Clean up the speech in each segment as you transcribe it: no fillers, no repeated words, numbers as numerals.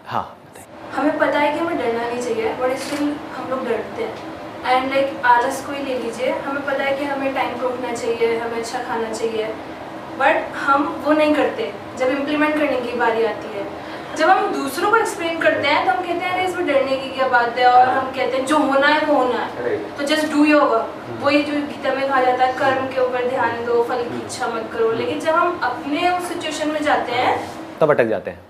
हाँ बताइए। हमें पता है कि हमें डरना नहीं चाहिए, बट स्टिल हम लोग डरते हैं। एंड लाइक आलस को ही ले लीजिए, हमें पता है कि हमें टाइम को उठना चाहिए, हमें अच्छा खाना चाहिए, बट हम वो नहीं करते। जब इम्प्लीमेंट करने की बारी आती है, जब हम दूसरों को एक्सप्लेन करते हैं तो हम कहते हैं अरे इसमें डरने की क्या बात है, और हम कहते हैं जो होना है वो होना है, तो जस्ट डू योर वर्क। वही जो गीता में कहा जाता है कर्म के ऊपर ध्यान दो, फल की इच्छा मत करो। लेकिन जब हम अपने उस सिचुएशन में जाते हैं तब अटक जाते हैं।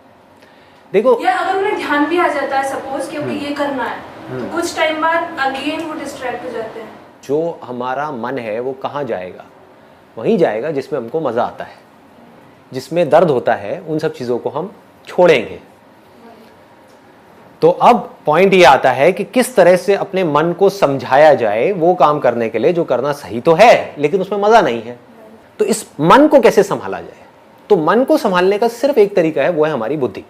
देखो, या अगर उन्हें ध्यान भी आ जाता है सपोज कि ये करना है, तो कुछ टाइम बाद अगेन वो डिस्ट्रैक्ट हो जाते हैं। जो हमारा मन है वो कहाँ जाएगा? वहीं जाएगा जिसमें हमको मज़ा आता है। जिसमें दर्द होता है उन सब चीज़ों को हम छोड़ेंगे। तो अब पॉइंट ये आता है कि किस तरह से अपने मन को समझाया जाए वो काम करने के लिए जो करना सही तो है लेकिन उसमें मज़ा नहीं है। तो इस मन को कैसे संभाला जाए? तो मन को संभालने का सिर्फ एक तरीका है, वो है हमारी बुद्धि,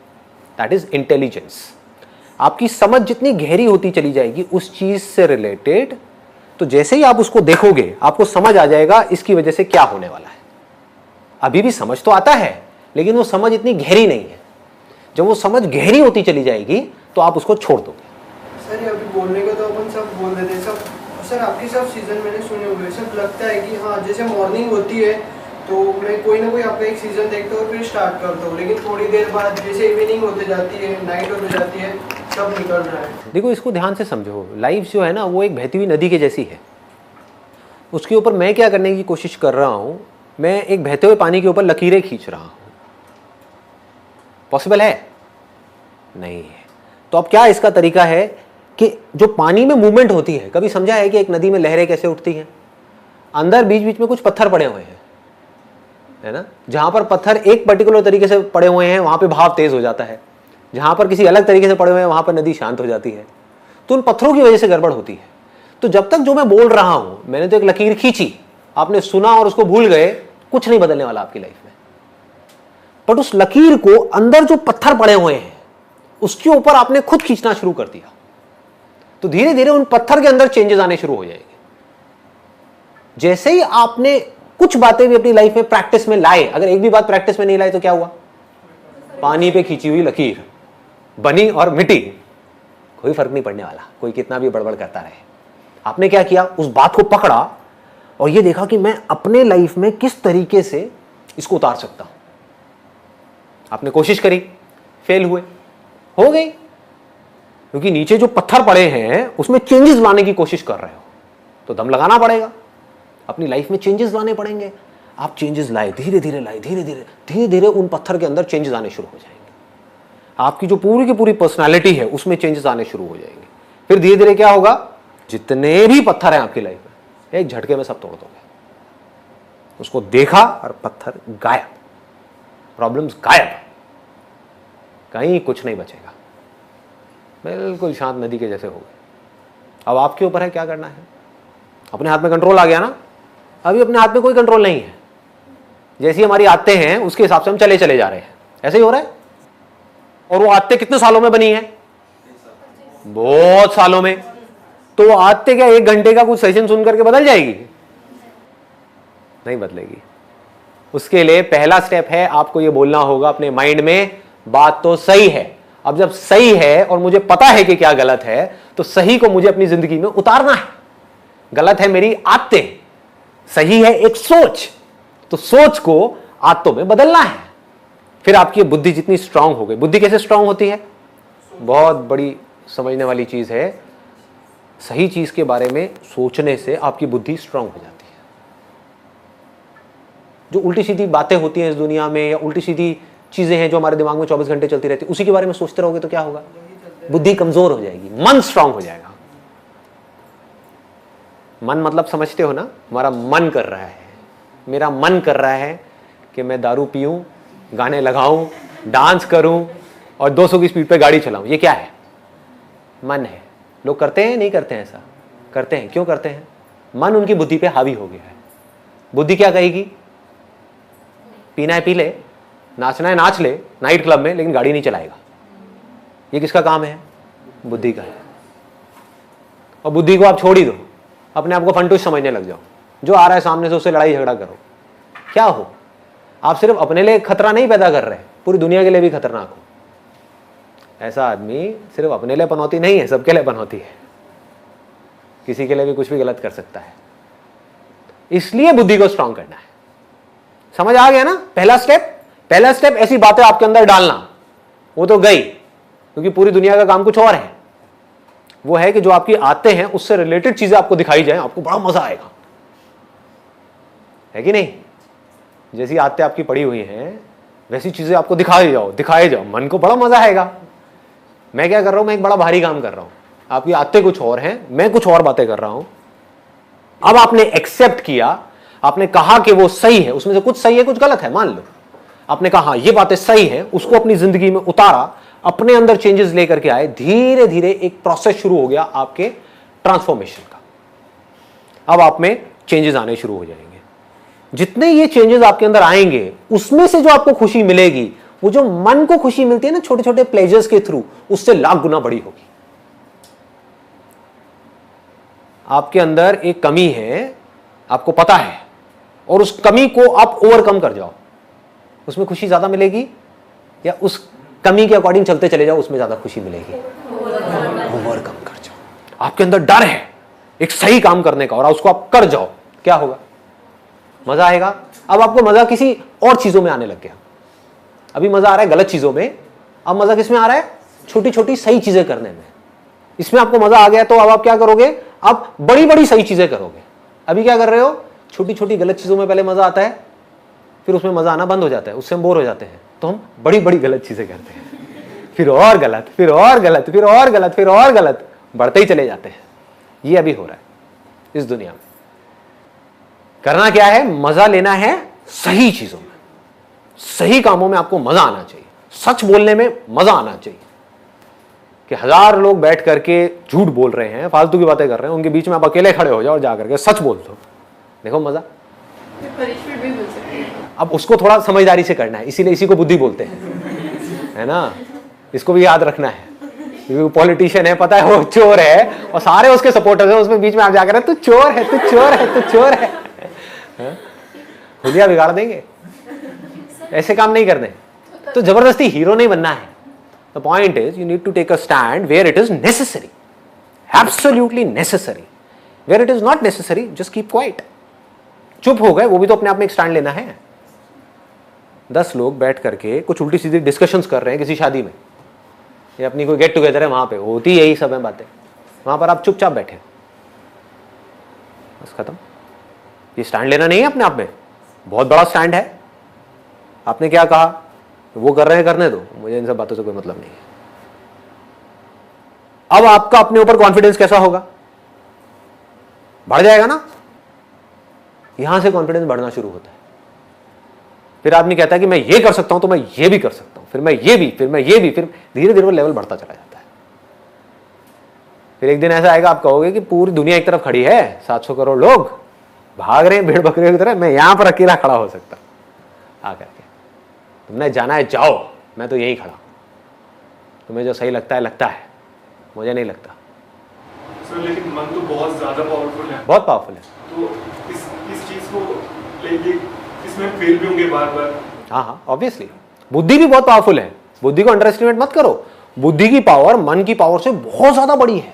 दैट इज इंटेलिजेंस। आपकी समझ जितनी गहरी होती चली जाएगी उस चीज से रिलेटेड, तो जैसे ही आप उसको देखोगे आपको समझ आ जाएगा इसकी वजह से क्या होने वाला है। अभी भी समझ तो आता है लेकिन वो समझ इतनी गहरी नहीं है। जब वो समझ गहरी होती चली जाएगी तो आप उसको छोड़ दोगे। सर ये अभी बोलने को तो अपन सब बोल देते हैं सब। सर आपके सब सीजन मैंने सुने हुए, सब लगता है कि हाँ जैसे मॉर्निंग होती है तो मैं कोई ना कोई आपका एक सीजन देखता हूँ फिर स्टार्ट करता हूँ, लेकिन थोड़ी देर बाद जैसे इवनिंग होते जाती है, नाइट होते जाती है, सब निकल रहा है। देखो इसको ध्यान से समझो, लाइफ जो है ना वो एक बहती हुई नदी के जैसी है। उसके ऊपर मैं क्या करने की कोशिश कर रहा हूँ, मैं एक बहते हुए पानी के ऊपर लकीरें खींच रहा हूँ। पॉसिबल है? नहीं है। तो अब क्या इसका तरीका है कि जो पानी में मूवमेंट होती है, कभी समझा है कि एक नदी में लहरें कैसे उठती हैं? अंदर बीच बीच में कुछ पत्थर पड़े हुए हैं, है ना? जहां पर पत्थर एक पर्टिकुलर तरीके से पड़े हुए हैं वहां पे भाव तेज हो जाता है, जहां पर किसी अलग तरीके से पड़े हुए हैं वहां पर नदी शांत हो जाती है। तो उन पत्थरों की वजह से गड़बड़ होती है। तो जब तक जो मैं बोल रहा हूं, मैंने तो एक लकीर खींची, आपने सुना और उसको भूल गए, कुछ नहीं बदलने वाला आपकी लाइफ में। बट उस लकीर को अंदर जो पत्थर पड़े हुए हैं उसके ऊपर आपने खुद खींचना शुरू कर दिया, तो धीरे धीरे उन पत्थर के अंदर चेंजेस आने शुरू हो जाएंगे। जैसे ही आपने कुछ बातें भी अपनी लाइफ में प्रैक्टिस में लाए, अगर एक भी बात प्रैक्टिस में नहीं लाए तो क्या हुआ? पानी पे खींची हुई लकीर बनी और मिटी, कोई फर्क नहीं पड़ने वाला, कोई कितना भी बड़बड़ करता रहे। आपने क्या किया? उस बात को पकड़ा और ये देखा कि मैं अपने लाइफ में किस तरीके से इसको उतार सकता हूं। आपने कोशिश करी, फेल हुए, हो गई, क्योंकि नीचे जो पत्थर पड़े हैं उसमें चेंजेस लाने की कोशिश कर रहे हो, तो दम लगाना पड़ेगा, अपनी लाइफ में चेंजेस लाने पड़ेंगे। आप चेंजेस लाए, धीरे धीरे लाए, धीरे धीरे उन पत्थर के अंदर चेंजेस आने शुरू हो जाएंगे। आपकी जो पूरी की पूरी पर्सनालिटी है उसमें चेंजेस आने शुरू हो जाएंगे। फिर धीरे धीरे क्या होगा? जितने भी पत्थर हैं आपकी लाइफ में एक झटके में सब तोड़ दोगे। उसको देखा और पत्थर गायब, प्रॉब्लम्स गायब, कहीं कुछ नहीं बचेगा, बिल्कुल शांत नदी के जैसे हो गए। अब आपके ऊपर है क्या करना है। अपने हाथ में कंट्रोल आ गया ना? अभी अपने हाथ में कोई कंट्रोल नहीं है। जैसी हमारी आदतें हैं उसके हिसाब से हम चले जा रहे हैं, ऐसे ही हो रहा है। और वो आदतें कितने सालों में बनी हैं? बहुत सालों में। तो वो आदतें क्या एक घंटे का कुछ सेशन सुन करके बदल जाएगी? नहीं बदलेगी। उसके लिए पहला स्टेप है, आपको ये बोलना होगा अपने माइंड में, बात तो सही है। अब जब सही है और मुझे पता है कि क्या गलत है, तो सही को मुझे अपनी जिंदगी में उतारना है। गलत है मेरी आदतें, सही है एक सोच, तो सोच को आदतों में बदलना है। फिर आपकी बुद्धि जितनी स्ट्रांग हो गई। बुद्धि कैसे स्ट्रांग होती है? बहुत बड़ी समझने वाली चीज है। सही चीज के बारे में सोचने से आपकी बुद्धि स्ट्रांग हो जाती है। जो उल्टी सीधी बातें होती हैं इस दुनिया में, या उल्टी सीधी चीजें हैं जो हमारे दिमाग में 24 घंटे चलती रहती है, उसी के बारे में सोचते रहोगे तो क्या होगा? बुद्धि कमजोर हो जाएगी, मन स्ट्रांग हो जाएगा। मन मतलब समझते हो ना? हमारा मन कर रहा है, मेरा मन कर रहा है कि मैं दारू पीऊं, गाने लगाऊं, डांस करूं और 200 की स्पीड पे गाड़ी चलाऊं। ये क्या है? मन है। लोग करते हैं नहीं करते हैं? ऐसा करते हैं। क्यों करते हैं? मन उनकी बुद्धि पे हावी हो गया है। बुद्धि क्या कहेगी? पीना है पी ले, नाचना है नाच ले नाइट क्लब में, लेकिन गाड़ी नहीं चलाएगा। ये किसका काम है? बुद्धि का है। और बुद्धि को आप छोड़ ही दो, अपने आप को फंटूस समझने लग जाओ। जो आ रहा है सामने से उससे लड़ाई झगड़ा करो। क्या हो? आप सिर्फ अपने लिए खतरा नहीं पैदा कर रहे, पूरी दुनिया के लिए भी खतरनाक हो। ऐसा आदमी सिर्फ अपने लिए पनौती नहीं है, सबके लिए पनौती है, किसी के लिए भी कुछ भी गलत कर सकता है। इसलिए बुद्धि को स्ट्रांग करना है। समझ आ गया ना? पहला स्टेप ऐसी बातें आपके अंदर डालना, वो तो गई, क्योंकि पूरी दुनिया का काम कुछ और है। वो है कि जो आपकी आते हैं उससे रिलेटेड चीजें आपको दिखाई जाए, आपको बड़ा मजा आएगा, है कि नहीं? जैसी आते आपकी पड़ी हुई हैं वैसी चीजें आपको दिखाए जाओ, मन को बड़ा मजा आएगा। मैं क्या कर रहा हूं? मैं एक बड़ा भारी काम कर रहा हूं, आपकी आते कुछ और हैं, मैं कुछ और बातें कर रहा हूं। अब आपने एक्सेप्ट किया, आपने कहा कि वो सही है, उसमें से कुछ सही है कुछ गलत है, मान लो आपने कहा हाँ ये बातें सही है, उसको अपनी जिंदगी में उतारा, अपने अंदर चेंजेस लेकर के आए, धीरे धीरे एक प्रोसेस शुरू हो गया आपके ट्रांसफॉर्मेशन का। अब आप में चेंजेस आने शुरू हो जाएंगे। जितने ये चेंजेस आपके अंदर आएंगे उसमें से जो आपको खुशी मिलेगी, वो जो मन को खुशी मिलती है ना छोटे छोटे प्लेजर्स के थ्रू, उससे लाख गुना बड़ी होगी। आपके अंदर एक कमी है, आपको पता है, और उस कमी को आप ओवरकम कर जाओ, उसमें खुशी ज्यादा मिलेगी, या उस कमी के अकॉर्डिंग चलते चले जाओ, उसमें ज्यादा खुशी मिलेगी? ओवरकम कर जाओ। आपके अंदर डर है एक सही काम करने का और उसको आप कर जाओ, क्या होगा? मजा आएगा। अब आपको मजा किसी और चीजों में आने लग गया। अभी मजा आ रहा है गलत चीजों में, अब मजा किस में आ रहा है? छोटी छोटी सही चीजें करने में। इसमें आपको मजा आ गया तो अब आप क्या करोगे? आप बड़ी बड़ी सही चीजें करोगे। अभी क्या कर रहे हो? छोटी छोटी गलत चीजों में पहले मजा आता है, फिर उसमें मजा आना बंद हो जाता है, उससे हम बोर हो जाते हैं, तो हम बड़ी बड़ी गलत चीजें करते हैं, फिर और गलत, फिर और गलत, फिर और गलत, फिर और गलत, बढ़ते ही चले जाते हैं। ये अभी हो रहा है इस दुनिया में। करना क्या है? मजा लेना है सही चीजों में, सही कामों में आपको मजा आना चाहिए, सच बोलने में मजा आना चाहिए। कि 1000 लोग बैठ करके झूठ बोल रहे हैं, फालतू की बातें कर रहे हैं, उनके बीच में आप अकेले खड़े हो जाओ और जाकर के सच बोल दो, देखो मजा। अब उसको थोड़ा समझदारी से करना है, इसीलिए इसी को बुद्धि बोलते हैं, है ना? इसको भी याद रखना है, क्योंकि पॉलिटिशियन है, पता है वो चोर है और सारे उसके सपोर्टर्स हैं, उसमें बीच में आप जाकर तू चोर है, तू चोर है, तू चोर है, हुलिया बिगाड़ देंगे। ऐसे काम नहीं करने, तो जबरदस्ती हीरो नहीं बनना है। The point is you need to take a stand where it is necessary, absolutely necessary. Where it is not necessary just keep quiet, चुप हो गए, वो भी तो अपने आप में एक स्टैंड लेना है। 10 लोग बैठ करके कुछ उल्टी सीधी डिस्कशंस कर रहे हैं किसी शादी में, या अपनी कोई गेट टुगेदर है, वहां पे होती यही सब है बातें, वहां पर आप चुपचाप बैठे, बस खत्म। ये स्टैंड लेना नहीं है अपने आप में, बहुत बड़ा स्टैंड है। आपने क्या कहा? वो कर रहे हैं, करने दो, मुझे इन सब बातों से कोई मतलब नहीं है। अब आपका अपने ऊपर कॉन्फिडेंस कैसा होगा? बढ़ जाएगा ना? यहां से कॉन्फिडेंस बढ़ना शुरू होता है। फिर आदमी कहता है कि मैं ये कर सकता हूं तो मैं ये भी कर सकता हूं, फिर मैं ये भी, फिर मैं ये भी, फिर धीरे धीरे वो लेवल बढ़ता चला जाता है। फिर एक दिन ऐसा आएगा आप कहोगे कि पूरी दुनिया एक तरफ खड़ी है, 700 करोड़ लोग भाग रहे हैं भेड़ बकरियों की तरह, मैं यहां पर अकेला खड़ा हो सकता आकर के। तुमने जाना है जाओ, मैं तो यही खड़ा हूं, तुम्हें जो सही लगता है, मुझे नहीं लगता। सर लेकिन मन तो बहुत ज्यादा पावरफुल है, बहुत पावरफुल है, तो इस चीज को लेके इसमें फेल भी होंगे बार बार। हाँ ऑब्वियसली। बुद्धि भी बहुत पावरफुल है, बुद्धि को अंडर एस्टिमेट मत करो। बुद्धि की पावर मन की पावर से बहुत ज्यादा बड़ी है।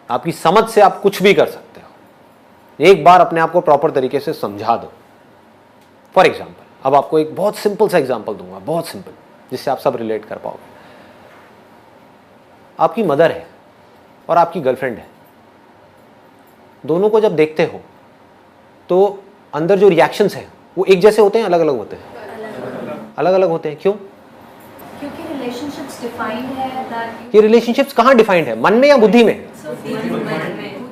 आपकी समझ से आप कुछ भी कर सकते हो, एक बार अपने आप को प्रॉपर तरीके से समझा दो। फॉर एग्जाम्पल, अब आपको एक बहुत सिंपल सा एग्जाम्पल दूंगा, बहुत सिंपल, जिससे आप सब रिलेट कर पाओगे। आपकी मदर है और आपकी गर्लफ्रेंड है, दोनों को जब देखते हो तो अंदर जो रिएक्शंस हैं वो एक जैसे होते हैं, अलग अलग होते हैं? अलग अलग होते हैं। क्यों? क्योंकि रिलेशनशिप्स डिफाइंड है दैट ये रिलेशनशिप्स कहाँ डिफाइंड है, मन में या बुद्धि में?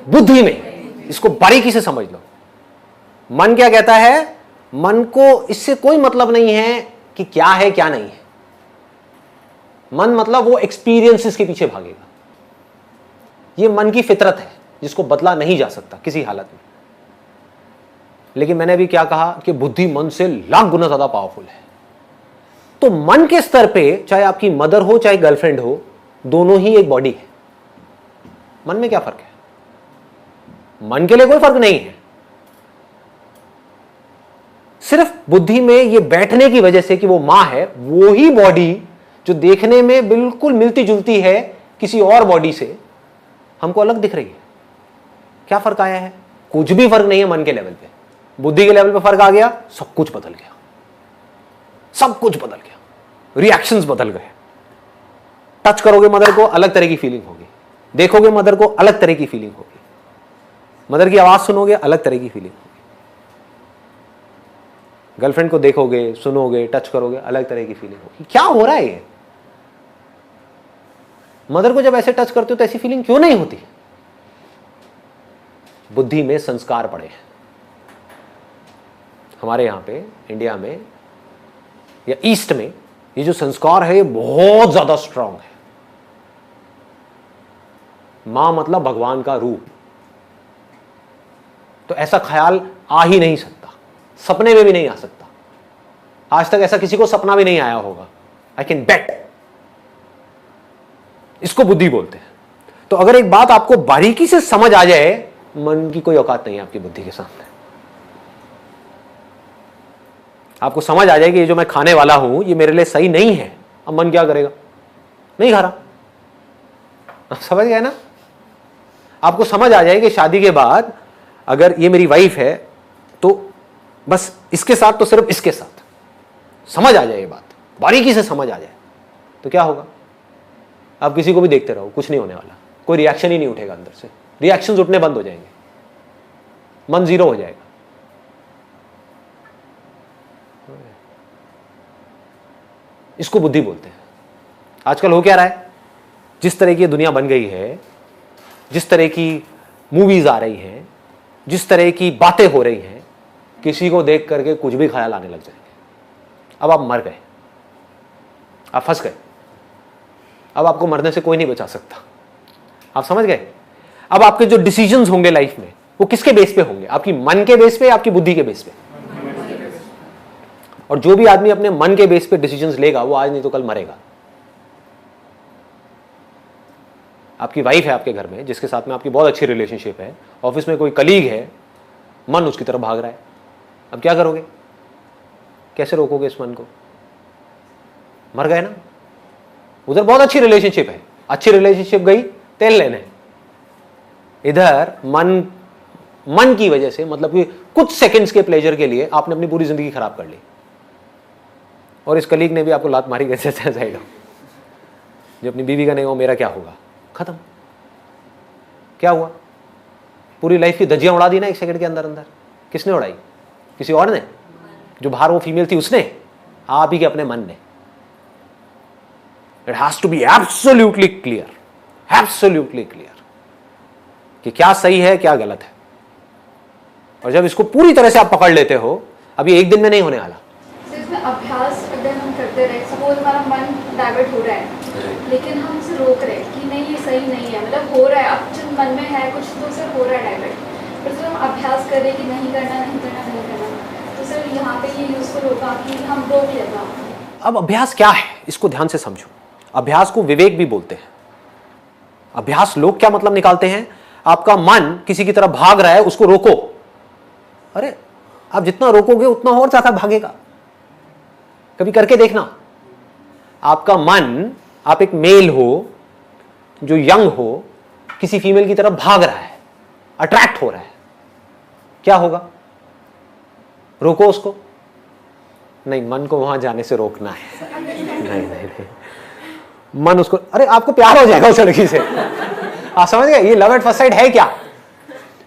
बुद्धि में। इसको बारीकी से समझ लो। मन क्या कहता है? मन को इससे कोई मतलब नहीं है कि क्या है क्या नहीं है। मन मतलब वो एक्सपीरियंसेस के पीछे भागेगा। ये मन की फितरत है जिसको बदला नहीं जा सकता किसी हालत में। लेकिन मैंने अभी क्या कहा कि बुद्धि मन से लाख गुना ज्यादा पावरफुल है। तो मन के स्तर पे चाहे आपकी मदर हो चाहे गर्लफ्रेंड हो, दोनों ही एक बॉडी है। मन में क्या फर्क है? मन के लिए कोई फर्क नहीं है। सिर्फ बुद्धि में ये बैठने की वजह से कि वो मां है, वो ही बॉडी जो देखने में बिल्कुल मिलती जुलती है किसी और बॉडी से, हमको अलग दिख रही है। क्या फर्क आया है? कुछ भी फर्क नहीं है। मन के लेवल पे, बुद्धि के लेवल पे फर्क आ गया, सब कुछ बदल गया, सब कुछ बदल गया, रिएक्शंस बदल गए। टच करोगे मदर को, अलग तरह की फीलिंग होगी। देखोगे मदर को, अलग तरह की फीलिंग होगी। मदर की आवाज सुनोगे, अलग तरह की फीलिंग होगी। गर्लफ्रेंड को देखोगे, सुनोगे, टच करोगे, अलग तरह की फीलिंग होगी। क्या हो रहा है ये? मदर को जब ऐसे टच करते हो तो ऐसी फीलिंग क्यों नहीं होती? बुद्धि में संस्कार पड़े हैं। हमारे यहां पे इंडिया में या ईस्ट में ये जो संस्कार है ये बहुत ज्यादा स्ट्रांग है। मां मतलब भगवान का रूप, तो ऐसा ख्याल आ ही नहीं सकता, सपने में भी नहीं आ सकता। आज तक ऐसा किसी को सपना भी नहीं आया होगा, आई कैन बेट। इसको बुद्धि बोलते हैं। तो अगर एक बात आपको बारीकी से समझ आ जाए, मन की कोई औकात नहीं है आपकी बुद्धि के सामने। आपको समझ आ जाए कि ये जो मैं खाने वाला हूं ये मेरे लिए सही नहीं है, अब मन क्या करेगा? नहीं खा रहा। आप समझ गए ना? आपको समझ आ जाए कि शादी के बाद अगर ये मेरी वाइफ है तो बस इसके साथ, तो सिर्फ इसके साथ। समझ आ जाए ये बात, बारीकी से समझ आ जाए, तो क्या होगा? आप किसी को भी देखते रहो, कुछ नहीं होने वाला, कोई रिएक्शन ही नहीं उठेगा अंदर से। रिएक्शंस उठने बंद हो जाएंगे, मन जीरो हो जाएगा। इसको बुद्धि बोलते हैं। आजकल हो क्या रहा है? जिस तरह की दुनिया बन गई है, जिस तरह की मूवीज आ रही हैं, जिस तरह की बातें हो रही हैं, किसी को देख करके कुछ भी ख्याल आने लग जाएंगे। अब आप मर गए, आप फंस गए, अब आपको मरने से कोई नहीं बचा सकता। आप समझ गए? अब आपके जो डिसीजंस होंगे लाइफ में वो किसके बेस पे होंगे? आपकी मन के बेस पे, आपकी बुद्धि के बेस पे? और जो भी आदमी अपने मन के बेस पे डिसीजंस लेगा वो आज नहीं तो कल मरेगा। आपकी वाइफ है आपके घर में जिसके साथ में आपकी बहुत अच्छी रिलेशनशिप है, ऑफिस में कोई कलीग है, मन उसकी तरफ भाग रहा है, अब क्या करोगे? कैसे रोकोगे इस मन को? मर गए ना। उधर बहुत अच्छी रिलेशनशिप है, अच्छी रिलेशनशिप गई तेल लेने, इधर मन की वजह से, मतलब कि कुछ सेकंड्स के प्लेजर के लिए आपने अपनी पूरी जिंदगी खराब कर ली। और इस कलीग ने भी आपको लात मारी, कैसे जाएगा? जो अपनी बीवी का नहीं हो, मेरा क्या होगा? खत्म। क्या हुआ? पूरी लाइफ की धज्जियां उड़ा दी ना एक सेकंड के अंदर अंदर। किसने उड़ाई? किसी और ने? जो बाहर वो फीमेल थी उसने? आप ही के अपने मन ने। It has to be absolutely clear, absolutely clear कि क्या सही है क्या गलत है। और जब इसको पूरी तरह से आप पकड़ लेते हो, अभी एक दिन में नहीं होने वाला। इसमें अभ्यास अगर हम करते रहे, सपोज हमारा मन डाइवर्ट हो रहा है लेकिन हम उसे रोक रहे हैं कि नहीं ये सही नहीं है, मतलब हो रहा है, अब जो मन में है कुछ तो उसे हो रहा है डाइवर्ट, पर जब हम अभ्यास कर रहे हैं कि नहीं करना नहीं करना नहीं करना, तो सर यहाँ पे ये यूजफुल होगा कि हम रोक लेगा। अब अभ्यास क्या है इसको ध्यान से समझो। अभ्यास को विवेक भी बोलते हैं। अभ्यास लोग क्या मतलब निकालते हैं? आपका मन किसी की तरफ भाग रहा है, उसको रोको। अरे आप जितना रोकोगे उतना और ज्यादा भागेगा। कभी करके देखना। आपका मन, आप एक मेल हो जो यंग हो, किसी फीमेल की तरफ भाग रहा है, अट्रैक्ट हो रहा है, क्या होगा? रोको उसको। नहीं, मन को वहां जाने से रोकना है। नहीं, मन उसको, अरे आपको प्यार हो जाएगा उस लड़की से। आप समझ गए? ये लव एट फर्स्ट साइट है क्या?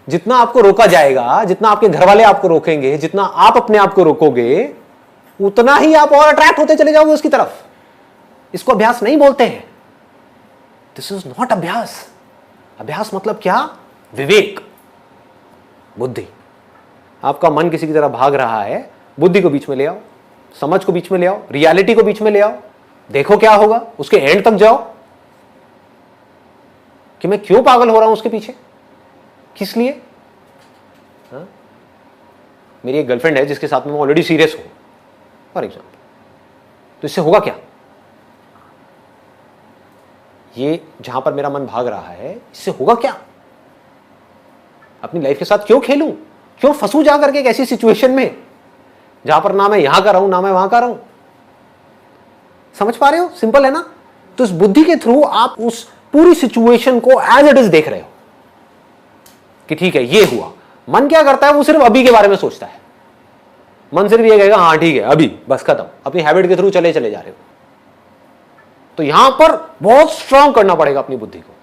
जितना आपको रोका जाएगा, जितना आपके घर वाले आपको रोकेंगे, जितना आप अपने आप को रोकोगे, उतना ही आप और अट्रैक्ट होते चले जाओगे उसकी तरफ। इसको अभ्यास नहीं बोलते हैं। दिस इज नॉट अभ्यास। अभ्यास मतलब क्या? विवेक, बुद्धि। आपका मन किसी की तरफ भाग रहा है, बुद्धि को बीच में ले आओ, समझ को बीच में ले आओ, रियलिटी को बीच में ले आओ, देखो क्या होगा। उसके एंड तक जाओ कि मैं क्यों पागल हो रहा हूं उसके पीछे, किस लिए। हा? मेरी एक गर्लफ्रेंड है जिसके साथ में मैं ऑलरेडी सीरियस हूं फॉर एग्जाम्पल, तो इससे होगा क्या? ये जहां पर मेरा मन भाग रहा है, इससे होगा क्या? अपनी लाइफ के साथ क्यों खेलूं, क्यों फंसू जा करके एक ऐसी सिचुएशन में जहां पर ना मैं यहां का रहूं ना मैं वहां का रहूं। समझ पा रहे हो? सिंपल है ना? तो इस बुद्धि के थ्रू आप उस पूरी सिचुएशन को एज इट इज देख रहे हो कि ठीक है ये हुआ। मन क्या करता है? वो सिर्फ अभी के बारे में सोचता है। मन सिर्फ ये कहेगा हाँ ठीक है अभी, बस खत्म। अपनी हैबिट के थ्रू चले जा रहे हो। तो यहां पर बहुत स्ट्रांग करना पड़ेगा अपनी बुद्धि को,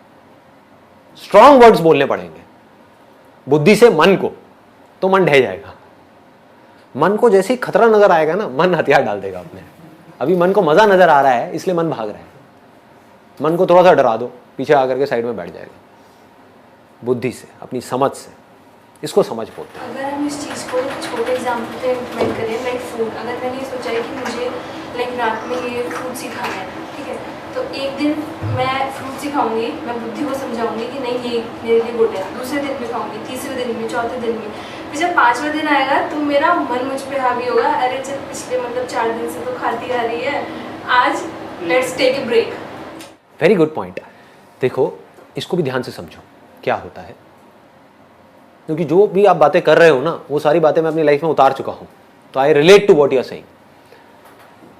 स्ट्रांग वर्ड्स बोलने पड़ेंगे बुद्धि से मन को, तो मन ढह जाएगा। मन को जैसे ही खतरा नजर आएगा ना, मन हथियार डाल देगा अपने। अभी मन को मजा नजर आ रहा है इसलिए मन भाग रहा है। मन को थोड़ा सा डरा दो, पीछे आकर के साइड में बैठ जाएगा। बुद्धि से, अपनी समझ से, इसको समझ बोलते हैं। अगर हम इस चीज़ को छोटे एग्जाम्पल पे इम्प्लीमेंट करें, लाइक फूड, अगर मैंने ये सोचा है कि मुझे लाइक रात में ये फ्रूट्स ही खाना है, ठीक है, तो एक दिन मैं फ्रूट्स ही खाऊंगी, मैं बुद्धि को समझाऊंगी कि नहीं ये मेरे लिए गुड है। दूसरे दिन भी खाऊंगी, तीसरे दिन भी, चौथे दिन भी। फिर जब 5वां दिन आएगा तो मेरा मन मुझ पे हावी होगा, अरे चल पिछले मतलब 4 दिन से तो खाती आ रही है, आज let's take a break. Very good point. देखो इसको भी ध्यान से समझो क्या होता है, क्योंकि जो भी आप बातें कर रहे हो ना, वो सारी बातें मैं अपनी लाइफ में उतार चुका हूं। तो I relate to what you are saying.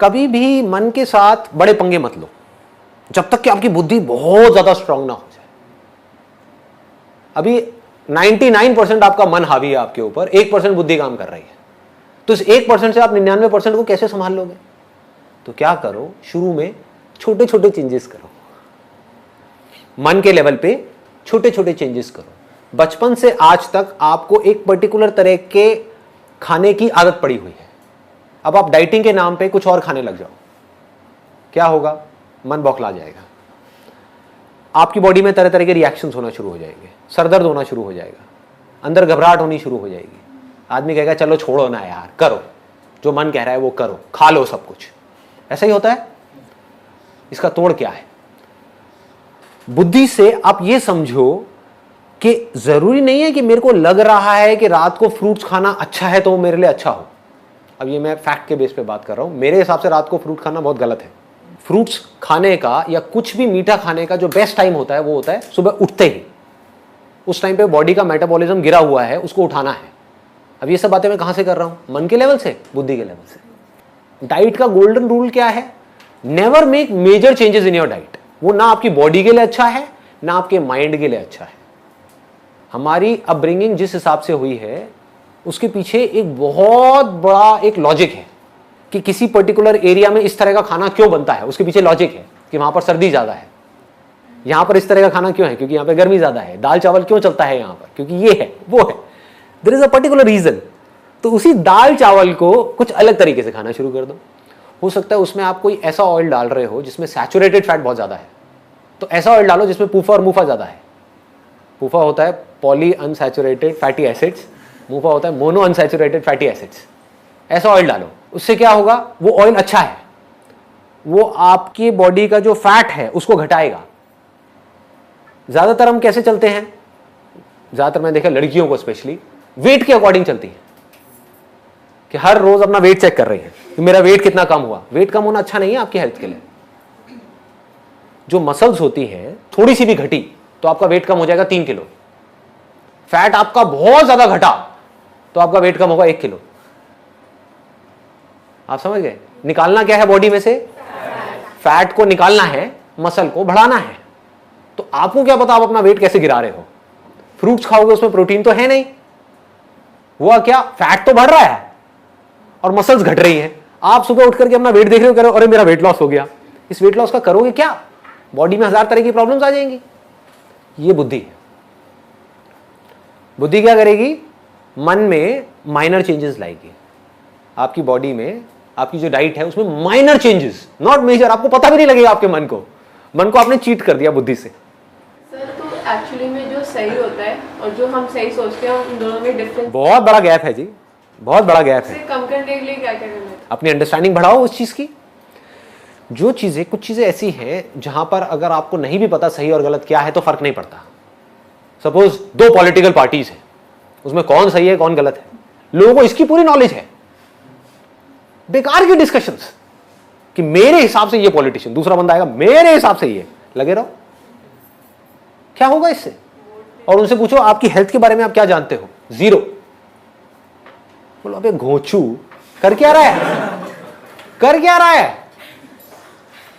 कभी भी मन के साथ बड़े पंगे मत लो जब तक कि आपकी बुद्धि बहुत ज्यादा स्ट्रांग ना हो जाए। अभी 99% आपका मन हावी है आपके ऊपर, 1% बुद्धि काम कर रही है। तो इस 1% से आप 99% को कैसे संभाल लोगे? तो क्या करो, शुरू में छोटे छोटे चेंजेस करो, मन के लेवल पे छोटे छोटे चेंजेस करो। बचपन से आज तक आपको एक पर्टिकुलर तरह के खाने की आदत पड़ी हुई है, अब आप डाइटिंग के नाम पे कुछ और खाने लग जाओ, क्या होगा? मन बौखला जाएगा। आपकी बॉडी में तरह तरह के रिएक्शंस होना शुरू हो जाएंगे, सरदर्द होना शुरू हो जाएगा, अंदर घबराहट होनी शुरू हो जाएगी। आदमी कहेगा चलो छोड़ो ना यार, करो जो मन कह रहा है वो करो, खा लो सब कुछ। ऐसा ही होता है। इसका तोड़ क्या है? बुद्धि से आप ये समझो कि जरूरी नहीं है कि मेरे को लग रहा है कि रात को फ्रूट्स खाना अच्छा है तो वो मेरे लिए अच्छा हो। अब ये मैं फैक्ट के बेस पे बात कर रहा हूं। मेरे हिसाब से रात को फ्रूट खाना बहुत गलत है। फ्रूट्स खाने का या कुछ भी मीठा खाने का जो बेस्ट टाइम होता है वो होता है सुबह उठते ही। उस टाइम पे बॉडी का मेटाबॉलिज्म गिरा हुआ है, उसको उठाना है। अब ये सब बातें मैं कहां से कर रहा हूं? मन के लेवल से, बुद्धि के लेवल से। डाइट का गोल्डन रूल क्या है? Never make major changes in your diet. वो ना आपकी बॉडी के लिए अच्छा है ना आपके माइंड के लिए अच्छा है। हमारी अपब्रिंगिंग जिस हिसाब से हुई है उसके पीछे एक बहुत बड़ा एक लॉजिक है कि किसी पर्टिकुलर एरिया में इस तरह का खाना क्यों बनता है। उसके पीछे लॉजिक है कि वहां पर सर्दी ज्यादा है, यहां पर इस तरह का खाना क्यों है क्योंकि यहां पर गर्मी ज्यादा है। दाल चावल क्यों चलता है यहां पर क्योंकि ये है वो है। There is a particular reason. तो उसी दाल चावल को कुछ अलग तरीके से खाना शुरू कर दो। हो सकता है उसमें आप कोई ऐसा ऑयल डाल रहे हो जिसमें सैचुरेटेड फैट बहुत ज्यादा है, तो ऐसा ऑयल डालो जिसमें पूफा और मुफा ज्यादा है। पूफा होता है पॉली अनसैचुरेटेड फैटी एसिड्स, मुफा होता है मोनो अनसैचुरेटेड फैटी एसिड्स। ऐसा ऑयल डालो, उससे क्या होगा? वो ऑयल अच्छा है, वो आपकी बॉडी का जो फैट है उसको घटाएगा। ज्यादातर हम कैसे चलते हैं? ज्यादातर मैं देखा लड़कियों को स्पेशली वेट के अकॉर्डिंग चलती है कि हर रोज अपना वेट चेक कर रही है कि मेरा वेट कितना कम हुआ। वेट कम होना अच्छा नहीं है आपकी हेल्थ के लिए। जो मसल्स होती हैं थोड़ी सी भी घटी तो आपका वेट कम हो जाएगा 3 किलो। फैट आपका बहुत ज्यादा घटा तो आपका वेट कम होगा 1 किलो। आप समझ गए? निकालना क्या है बॉडी में से? फैट को निकालना है, मसल को बढ़ाना है। तो आपको क्या पता आप अपना वेट कैसे गिरा रहे हो? फ्रूट्स खाओगे उसमें प्रोटीन तो है नहीं, हुआ क्या? फैट तो बढ़ रहा है और मसल्स घट रही हैं। आप सुबह उठ करके अपना वेट देख रहे हो, करो अरे मेरा वेट लॉस हो गया। इस वेट लॉस का करोगे क्या? बॉडी में 1000 तरह की प्रॉब्लम्स आ जाएंगी। ये बुद्धि है। बुद्धि क्या करेगी? मन में माइनर चेंजेस लाएगी। आपकी बॉडी में आपकी जो डाइट है उसमें माइनर चेंजेस, नॉट मेजर। आपको पता भी नहीं लगेगा आपके मन को आपने चीट कर दिया बुद्धि से। सर तो एक्चुअली में जो सही होता है और जो हम सही सोचते हैं उन दोनों में डिफरेंस बहुत बड़ा गैप है जी, बहुत बड़ा गैप है। से कम करने के लिए क्या क्या करना है? अपनी अंडरस्टैंडिंग बढ़ाओ उस चीज की। जो चीजें, कुछ चीजें ऐसी हैं जहां पर अगर आपको नहीं भी पता सही और गलत क्या है तो फर्क नहीं पड़ता। सपोज 2 पॉलिटिकल पार्टीज हैं, उसमें कौन सही है कौन गलत है, लोगों को इसकी पूरी नॉलेज है। बेकार की डिस्कशंस कि मेरे हिसाब से ये पॉलिटिशियन, दूसरा बंदा आएगा मेरे हिसाब से ये, लगे रहो। क्या होगा इससे? और उनसे पूछो आपकी हेल्थ के बारे में आप क्या जानते हो? 0। बोलो अबे घोंचू, कर क्या रहा है? कर क्या रहा है?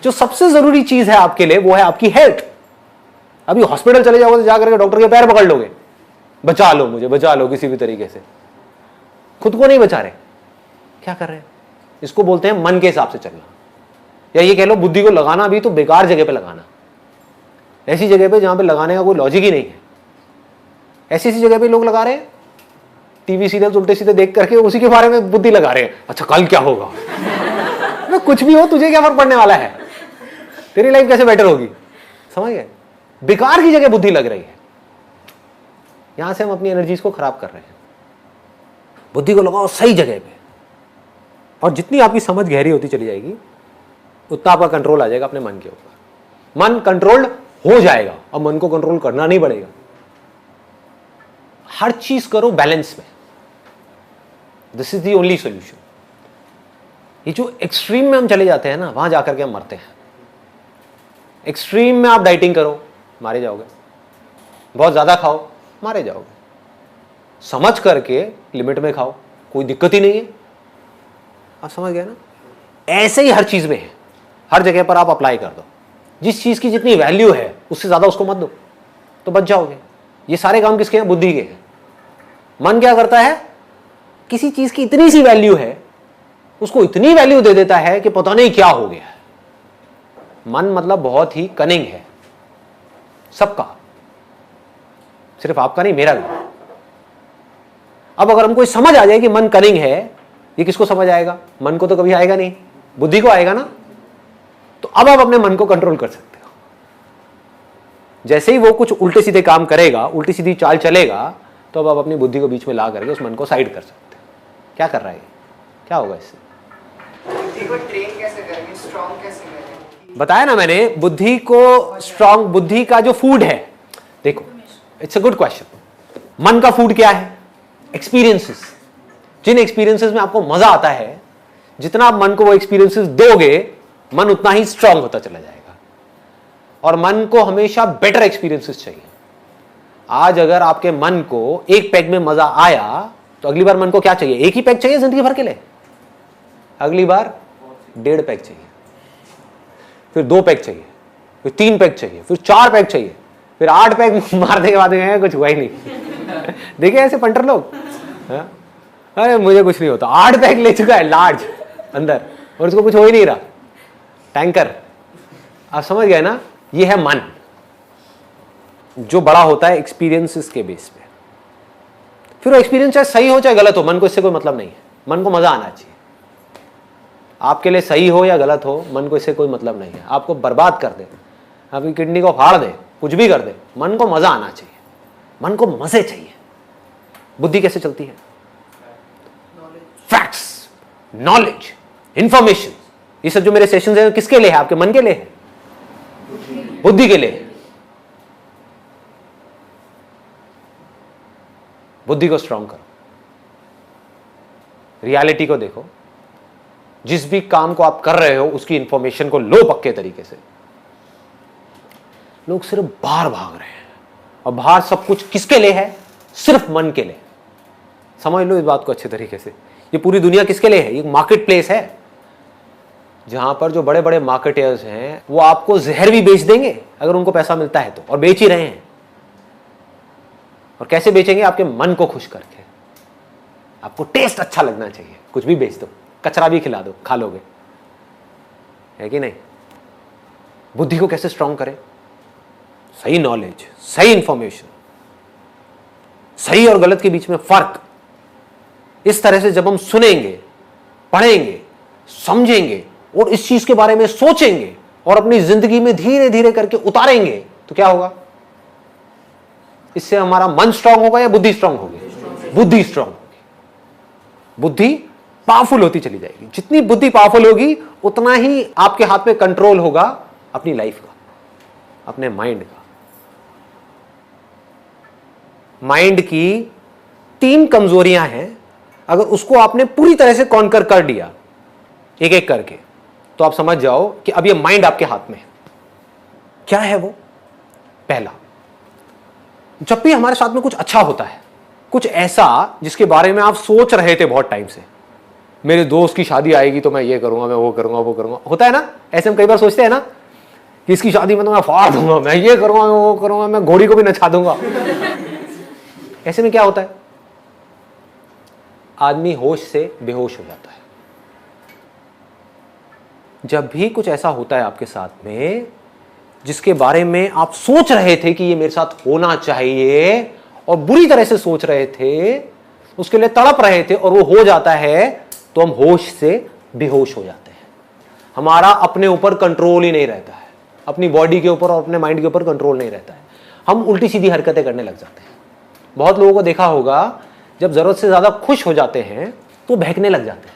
जो सबसे जरूरी चीज है आपके लिए वो है आपकी हेल्थ। अभी हॉस्पिटल चले जाओगे तो जाकर के डॉक्टर के पैर पकड़ लोगे, बचा लो मुझे, बचा लो किसी भी तरीके से। खुद को नहीं बचा रहे, क्या कर रहे हैं? इसको बोलते हैं मन के हिसाब से चलना, या ये कह लो बुद्धि को लगाना भी तो बेकार जगह पे लगाना, ऐसी जगह पे जहां पे लगाने का कोई लॉजिक ही नहीं है। ऐसी ऐसी जगह पे लोग लगा रहे हैं, टीवी सीरियल उल्टे सीधे देख करके उसी के बारे में बुद्धि लगा रहे हैं। अच्छा कल क्या होगा? मैं कुछ भी हो, तुझे क्या फर्क पड़ने वाला है? तेरी लाइफ कैसे बेटर होगी? समझ गए? बेकार की जगह बुद्धि लग रही है, यहां से हम अपनी एनर्जीज को खराब कर रहे हैं। बुद्धि को लगाओ सही जगह पे, और जितनी आपकी समझ गहरी होती चली जाएगी उतना आपका कंट्रोल आ जाएगा अपने मन के ऊपर। मन कंट्रोल्ड हो जाएगा, अब मन को कंट्रोल करना नहीं पड़ेगा। हर चीज करो बैलेंस में, this is the only solution. ये जो एक्सट्रीम में हम चले जाते हैं ना, वहां जाकर के हम मरते हैं। एक्सट्रीम में आप डाइटिंग करो, मारे जाओगे। बहुत ज्यादा खाओ, मारे जाओगे। समझ करके लिमिट में खाओ, कोई दिक्कत ही नहीं है। आप समझ गए ना? ऐसे ही हर चीज में है, हर जगह पर आप अप्लाई कर दो। जिस चीज की जितनी वैल्यू है उससे ज्यादा उसको मत दो, तो बच जाओगे। ये सारे काम किसके हैं? बुद्धि के हैं। मन क्या करता है? किसी चीज की इतनी सी वैल्यू है, उसको इतनी वैल्यू दे देता है कि पता नहीं क्या हो गया है। मन मतलब बहुत ही कनिंग है, सबका, सिर्फ आपका नहीं, मेरा भी। अब अगर हमको समझ आ जाए कि मन कनिंग है, ये किसको समझ आएगा? मन को तो कभी आएगा नहीं, बुद्धि को आएगा ना। तो अब आप अपने मन को कंट्रोल कर सकते हो। जैसे ही वो कुछ उल्टे सीधे काम करेगा, उल्टी सीधी चाल चलेगा, तो अब आप अपनी बुद्धि को बीच में ला करके उस मन को साइड कर सकते हो। क्या कर रहा है? क्या होगा इससे? बुद्धि को ट्रेन कैसे करेंगे, स्ट्रॉन्ग कैसे करेंगे? बताया ना मैंने, बुद्धि को स्ट्रॉन्ग, बुद्धि का जो फूड है, देखो इट्स अ गुड क्वेश्चन। मन का फूड क्या है? एक्सपीरियंसेस। जिन एक्सपीरियंसेस में आपको मजा आता है, जितना आप मन को वो एक्सपीरियंसेस दोगे, मन उतना ही स्ट्रांग होता चला जाएगा। और मन को हमेशा बेटर एक्सपीरियंसेस चाहिए। आज अगर आपके मन को एक पैग में मजा आया, तो अगली बार मन को क्या चाहिए? एक ही पैग चाहिए जिंदगी भर के लिए? अगली बार 1.5 पैग चाहिए, फिर 2 पैग चाहिए, फिर 3 पैग चाहिए, फिर 4 पैग चाहिए, फिर 8 पैग मारने के बाद कुछ हुआ ही नहीं। देखिए ऐसे पंटर लोग, अरे मुझे कुछ नहीं होता, 8 पैग ले चुका है लार्ज अंदर, और उसको कुछ हो ही नहीं रहा, टैंकर। आप समझ गए ना? ये है मन, जो बड़ा होता है एक्सपीरियंसेस के बेस पे। फिर वो एक्सपीरियंस चाहे सही हो चाहे गलत हो, मन को इससे कोई मतलब नहीं है। मन को मजा आना चाहिए। आपके लिए सही हो या गलत हो, मन को इससे कोई मतलब नहीं है। आपको बर्बाद कर दे, आपकी किडनी को फाड़ दे, कुछ भी कर दे, मन को मजा आना चाहिए। मन को मजे चाहिए। बुद्धि कैसे चलती है? Facts, knowledge, information. ये सब जो मेरे सेशंस हैं किसके लिए है? आपके मन के लिए है, बुद्धि के लिए है। बुद्धि को स्ट्रांग करो, रियलिटी को देखो। जिस भी काम को आप कर रहे हो उसकी इंफॉर्मेशन को लो पक्के तरीके से। लोग सिर्फ बाहर भाग रहे हैं, और बाहर सब कुछ किसके लिए है? सिर्फ मन के लिए। समझ लो इस बात को अच्छे तरीके से। ये पूरी दुनिया किसके लिए है? ये मार्केट प्लेस है, जहां पर जो बड़े बड़े मार्केटर्स हैं वो आपको जहर भी बेच देंगे अगर उनको पैसा मिलता है तो, और बेच ही रहे हैं। और कैसे बेचेंगे? आपके मन को खुश करके। आपको टेस्ट अच्छा लगना चाहिए, कुछ भी बेच दो, कचरा भी खिला दो, खा लोगे, है कि नहीं? बुद्धि को कैसे स्ट्रांग करें? सही नॉलेज, सही इंफॉर्मेशन, सही और गलत के बीच में फर्क। इस तरह से जब हम सुनेंगे, पढ़ेंगे, समझेंगे और इस चीज के बारे में सोचेंगे और अपनी जिंदगी में धीरे धीरे करके उतारेंगे, तो क्या होगा? इससे हमारा मन स्ट्रांग होगा या बुद्धि स्ट्रांग होगी? बुद्धि स्ट्रांग होगी। बुद्धि पावरफुल होती चली जाएगी। जितनी बुद्धि पावरफुल होगी उतना ही आपके हाथ में कंट्रोल होगा अपनी लाइफ का, अपने माइंड का। माइंड की 3 कमजोरियां हैं, अगर उसको आपने पूरी तरह से कॉन्कर कर दिया एक एक करके, तो आप समझ जाओ कि अब ये माइंड आपके हाथ में है। क्या है वो? पहला, जब भी हमारे साथ में कुछ अच्छा होता है, कुछ ऐसा जिसके बारे में आप सोच रहे थे बहुत टाइम से, मेरे दोस्त की शादी आएगी तो मैं ये करूंगा, मैं वो करूंगा, वो करूंगा। होता है ना, ऐसे हम कई बार सोचते हैं ना कि इसकी शादी में तो मैं फाड़ दूंगा, मैं ये करूंगा, मैं वो करूंगा, मैं घोड़ी को भी नचा दूंगा। ऐसे में क्या होता है, आदमी होश से बेहोश हो जाता है। जब भी कुछ ऐसा होता है आपके साथ में जिसके बारे में आप सोच रहे थे कि ये मेरे साथ होना चाहिए और बुरी तरह से सोच रहे थे, उसके लिए तड़प रहे थे और वो हो जाता है, तो हम होश से बेहोश हो जाते हैं। हमारा अपने ऊपर कंट्रोल ही नहीं रहता है, अपनी बॉडी के ऊपर और अपने माइंड के ऊपर कंट्रोल नहीं रहता है। हम उल्टी सीधी हरकतें करने लग जाते हैं। बहुत लोगों को देखा होगा, जब जरूरत से ज्यादा खुश हो जाते हैं तो बहकने लग जाते हैं,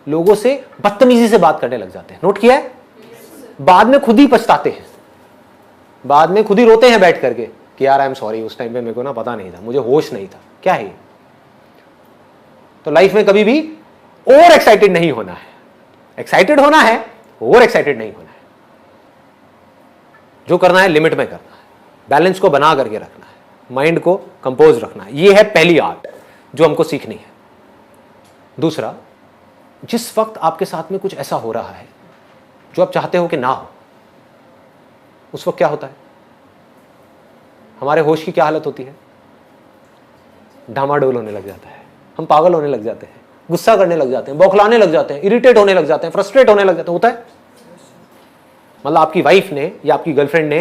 लोगों से बदतमीजी से बात करने लग जाते हैं। नोट किया है? बाद में खुद ही पछताते हैं, बाद में खुद ही रोते हैं बैठ करके कि यार आई एम सॉरी, उस टाइम पे मेरे को ना पता नहीं था, मुझे होश नहीं था। क्या है? तो लाइफ में कभी भी ओवर एक्साइटेड नहीं होना है। एक्साइटेड होना है, ओवर एक्साइटेड नहीं होना है। जो करना है लिमिट में करना है, बैलेंस को बना करके रखना है, माइंड को कंपोज रखना है। ये है पहली आर्ट जो हमको सीखनी है। दूसरा, जिस वक्त आपके साथ में कुछ ऐसा हो रहा है जो आप चाहते हो कि ना हो, उस वक्त क्या होता है? हमारे होश की क्या हालत होती है? डामाडोल होने लग जाता है, हम पागल होने लग जाते हैं, गुस्सा करने लग जाते हैं, बौखलाने लग जाते हैं, इरिटेट होने लग जाते हैं, फ्रस्ट्रेट होने लग जाते हैं। होता है? मतलब आपकी वाइफ ने या आपकी गर्लफ्रेंड ने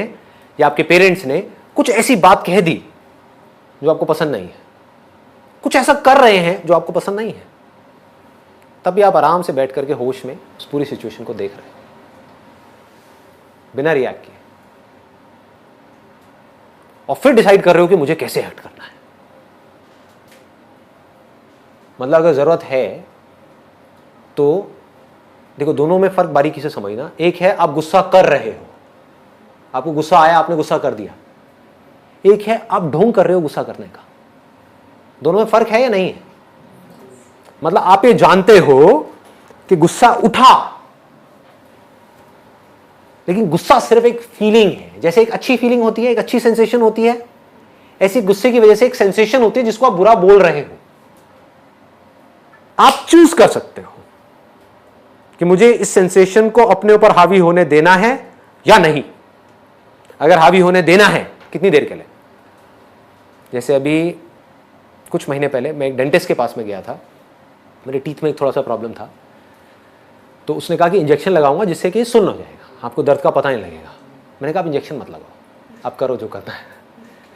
या आपके पेरेंट्स ने कुछ ऐसी बात कह दी जो आपको पसंद नहीं है, कुछ ऐसा कर रहे हैं जो आपको पसंद नहीं है, तब भी आप आराम से बैठ करके होश में उस पूरी सिचुएशन को देख रहे हैं बिना रिएक्ट किए, और फिर डिसाइड कर रहे हो कि मुझे कैसे एक्ट करना है। मतलब अगर जरूरत है तो देखो, दोनों में फर्क बारीकी से समझना। एक है आप गुस्सा कर रहे हो, आपको गुस्सा आया, आपने गुस्सा कर दिया। एक है आप ढोंग कर रहे हो गुस्सा करने का। दोनों में फर्क है या नहीं है? मतलब आप ये जानते हो कि गुस्सा उठा, लेकिन गुस्सा सिर्फ एक फीलिंग है। जैसे एक अच्छी फीलिंग होती है, एक अच्छी सेंसेशन होती है, ऐसी गुस्से की वजह से एक सेंसेशन होती है जिसको आप बुरा बोल रहे हो। आप चूज कर सकते हो कि मुझे इस सेंसेशन को अपने ऊपर हावी होने देना है या नहीं। अगर हावी होने देना है, कितनी देर के लिए? जैसे अभी कुछ महीने पहले मैं एक डेंटिस्ट के पास में गया था, मेरे टीथ में एक थोड़ा सा प्रॉब्लम था, तो उसने कहा कि इंजेक्शन लगाऊंगा जिससे कि सुन्न हो जाएगा, आपको दर्द का पता नहीं लगेगा। मैंने कहा आप इंजेक्शन मत लगाओ, आप करो जो करना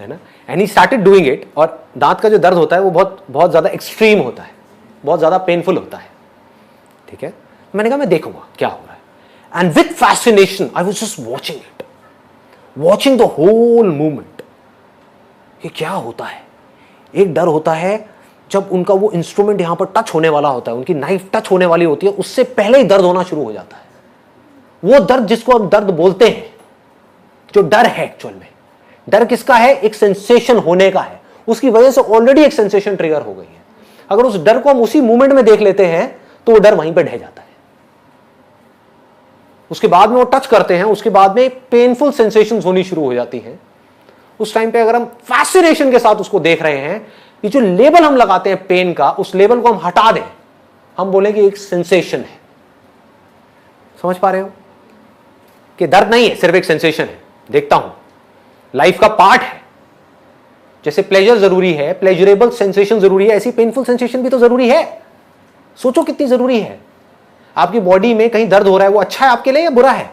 है ना। And he started doing it. और दांत का जो दर्द होता है वो बहुत बहुत ज़्यादा एक्सट्रीम होता है, बहुत ज़्यादा पेनफुल होता है, ठीक है। मैंने कहा मैं देखूंगा क्या हो रहा है। And with fascination I was just watching it, watching the whole movement. ये क्या होता है? एक डर होता है जब उनका वो इंस्ट्रूमेंट यहां पर टच होने वाला होता है, उनकी नाइफ टच होने वाली होती है, उससे पहले ही दर्द होना शुरू हो जाता है। वो दर्द जिसको हम दर्द बोलते हैं, जो डर है एक्चुअल में, डर किसका है? एक सेंसेशन होने का है। उसकी वजह से ऑलरेडी एक सेंसेशन ट्रिगर हो गई है। अगर उस डर को हम उसी मूवमेंट में देख लेते हैं तो वो डर वहीं पर ढह जाता है। उसके बाद में वो टच करते हैं, उसके बाद में पेनफुल सेंसेशंस होनी शुरू हो जाती हैं। उस टाइम पे अगर हम फैसिनेशन के साथ उसको देख रहे हैं, ये जो लेबल हम लगाते हैं पेन का, उस लेबल को हम हटा दें, हम बोलेंगे एक सेंसेशन है। समझ पा रहे हो कि दर्द नहीं है, सिर्फ एक सेंसेशन है। देखता हूं, लाइफ का पार्ट है। जैसे प्लेजर जरूरी है, प्लेजरेबल सेंसेशन जरूरी है, ऐसी पेनफुल सेंसेशन भी तो जरूरी है। सोचो कितनी जरूरी है। आपकी बॉडी में कहीं दर्द हो रहा है, वो अच्छा है आपके लिए या बुरा है?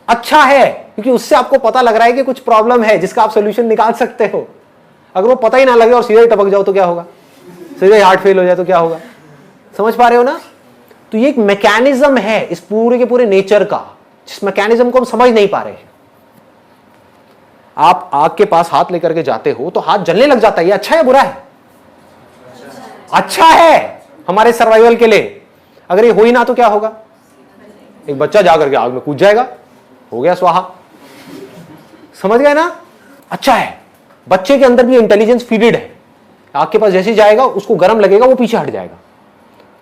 अच्छा है, क्योंकि उससे आपको पता लग रहा है कि कुछ प्रॉब्लम है जिसका आप सोल्यूशन निकाल सकते हो। अगर वो पता ही ना लगे और सीधे ही टपक जाओ तो क्या होगा? सीधे हार्ट फेल हो जाए तो क्या होगा? समझ पा रहे हो ना? तो ये एक मैकेनिज्म है इस पूरे के पूरे नेचर का, जिस मैकेनिज्म को हम समझ नहीं पा रहे हैं। आप आग के पास हाथ लेकर के जाते हो तो हाथ जलने लग जाता है, ये अच्छा है बुरा है? अच्छा है हमारे सर्वाइवल के लिए। अगर ये हो ही ना तो क्या होगा? एक बच्चा जाकर के आग में कूद जाएगा, हो गया स्वाहा। समझ गए ना? अच्छा है। बच्चे के अंदर भी इंटेलिजेंस फीडेड है, आग के पास जैसे ही जाएगा उसको गर्म लगेगा, वो पीछे हट जाएगा।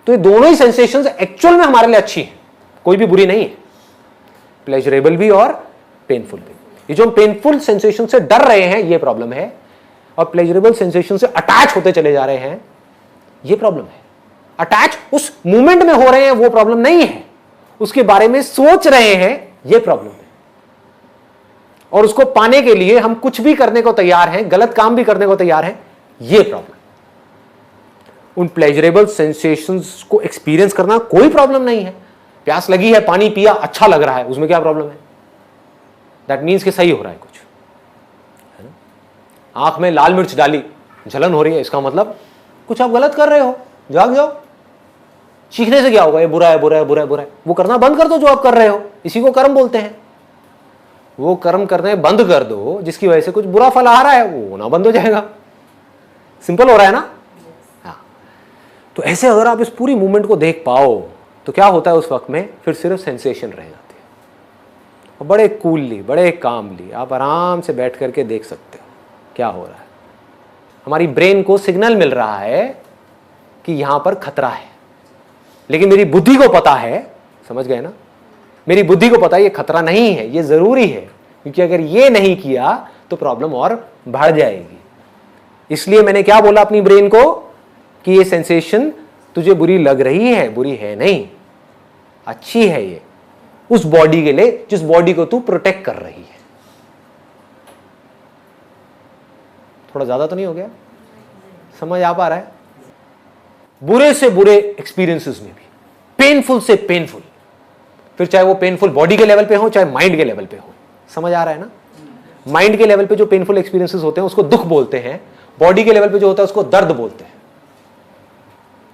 तो ये दोनों ही सेंसेशंस एक्चुअल में हमारे लिए अच्छी है, कोई भी बुरी नहीं है, प्लेजरेबल भी और पेनफुल भी। ये जो हम पेनफुल सेंसेशन से डर रहे हैं ये प्रॉब्लम है, और प्लेजरेबल सेंसेशन से अटैच होते चले जा रहे हैं ये प्रॉब्लम है। अटैच उस मूवमेंट में हो रहे हैं वो प्रॉब्लम नहीं है, उसके बारे में सोच रहे हैं ये प्रॉब्लम है। और उसको पाने के लिए हम कुछ भी करने को तैयार हैं, गलत काम भी करने को तैयार हैं, ये प्रॉब्लम। उन प्लेजरेबल सेंसेशंस को एक्सपीरियंस करना कोई प्रॉब्लम नहीं है। प्यास लगी है, पानी पिया, अच्छा लग रहा है, उसमें क्या प्रॉब्लम है? दैट मीन्स कि सही हो रहा है कुछ, है ना? आंख में लाल मिर्च डाली, जलन हो रही है, इसका मतलब कुछ आप गलत कर रहे हो, जाग जाओ। चीखने से क्या होगा? ये बुरा है, बुरा है, बुरा है, बुरा है। वो करना बंद कर दो जो आप कर रहे हो, इसी को कर्म बोलते हैं। वो कर्म करने बंद कर दो जिसकी वजह से कुछ बुरा फल आ रहा है, वो होना बंद हो जाएगा। सिंपल हो रहा है ना? हाँ। तो ऐसे अगर आप इस पूरी मूवमेंट को देख पाओ तो क्या होता है उस वक्त में, फिर सिर्फ सेंसेशन रह जाती है। और बड़े कूलली, बड़े कामली आप आराम से बैठ करके देख सकते हो क्या हो रहा है। हमारी ब्रेन को सिग्नल मिल रहा है कि यहां पर खतरा है, लेकिन मेरी बुद्धि को पता है, समझ गए ना? मेरी बुद्धि को पता है ये खतरा नहीं है, ये जरूरी है, क्योंकि अगर ये नहीं किया तो प्रॉब्लम और बढ़ जाएगी। इसलिए मैंने क्या बोला अपनी ब्रेन को कि ये सेंसेशन तुझे बुरी लग रही है, बुरी है नहीं, अच्छी है ये उस बॉडी के लिए जिस बॉडी को तू प्रोटेक्ट कर रही है। थोड़ा ज्यादा तो नहीं हो गया? समझ आ पा रहा है? बुरे से बुरे एक्सपीरियंसेस में भी, पेनफुल से पेनफुल, फिर चाहे वो पेनफुल बॉडी के लेवल पे हो चाहे माइंड के लेवल पे हो, समझ आ रहा है ना? माइंड के लेवल पे जो पेनफुल एक्सपीरियंसेस होते हैं उसको दुख बोलते हैं, बॉडी के लेवल पे जो होता है उसको दर्द बोलते हैं।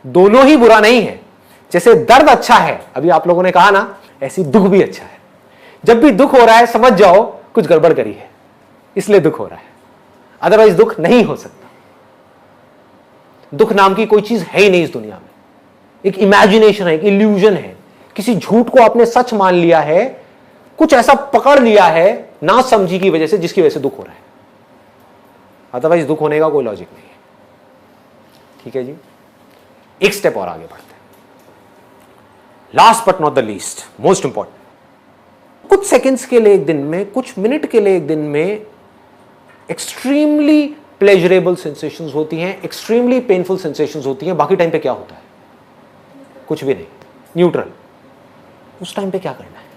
दोनों ही बुरा नहीं है। जैसे दर्द अच्छा है, अभी आप लोगों ने कहा ना, ऐसी दुख भी अच्छा है। जब भी दुख हो रहा है समझ जाओ कुछ गड़बड़ करी है, इसलिए दुख हो रहा है, अदरवाइज दुख नहीं हो सकता। दुख नाम की कोई चीज है ही नहीं इस दुनिया में, एक इमेजिनेशन है, एक इल्यूजन है। किसी झूठ को आपने सच मान लिया है, कुछ ऐसा पकड़ लिया है ना समझी की वजह से, जिसकी वजह से दुख हो रहा है, अदरवाइज दुख होने का कोई लॉजिक नहीं है। ठीक है जी, एक स्टेप और आगे बढ़ते हैं। Last but not the least, most important, कुछ सेकेंड्स के लिए एक दिन में, कुछ मिनट के लिए एक दिन में एक्सट्रीमली प्लेजरेबल सेंसेशंस होती हैं, एक्सट्रीमली पेनफुल सेंसेशंस होती हैं। बाकी टाइम पे क्या होता है? कुछ भी नहीं, न्यूट्रल। उस टाइम पे क्या करना है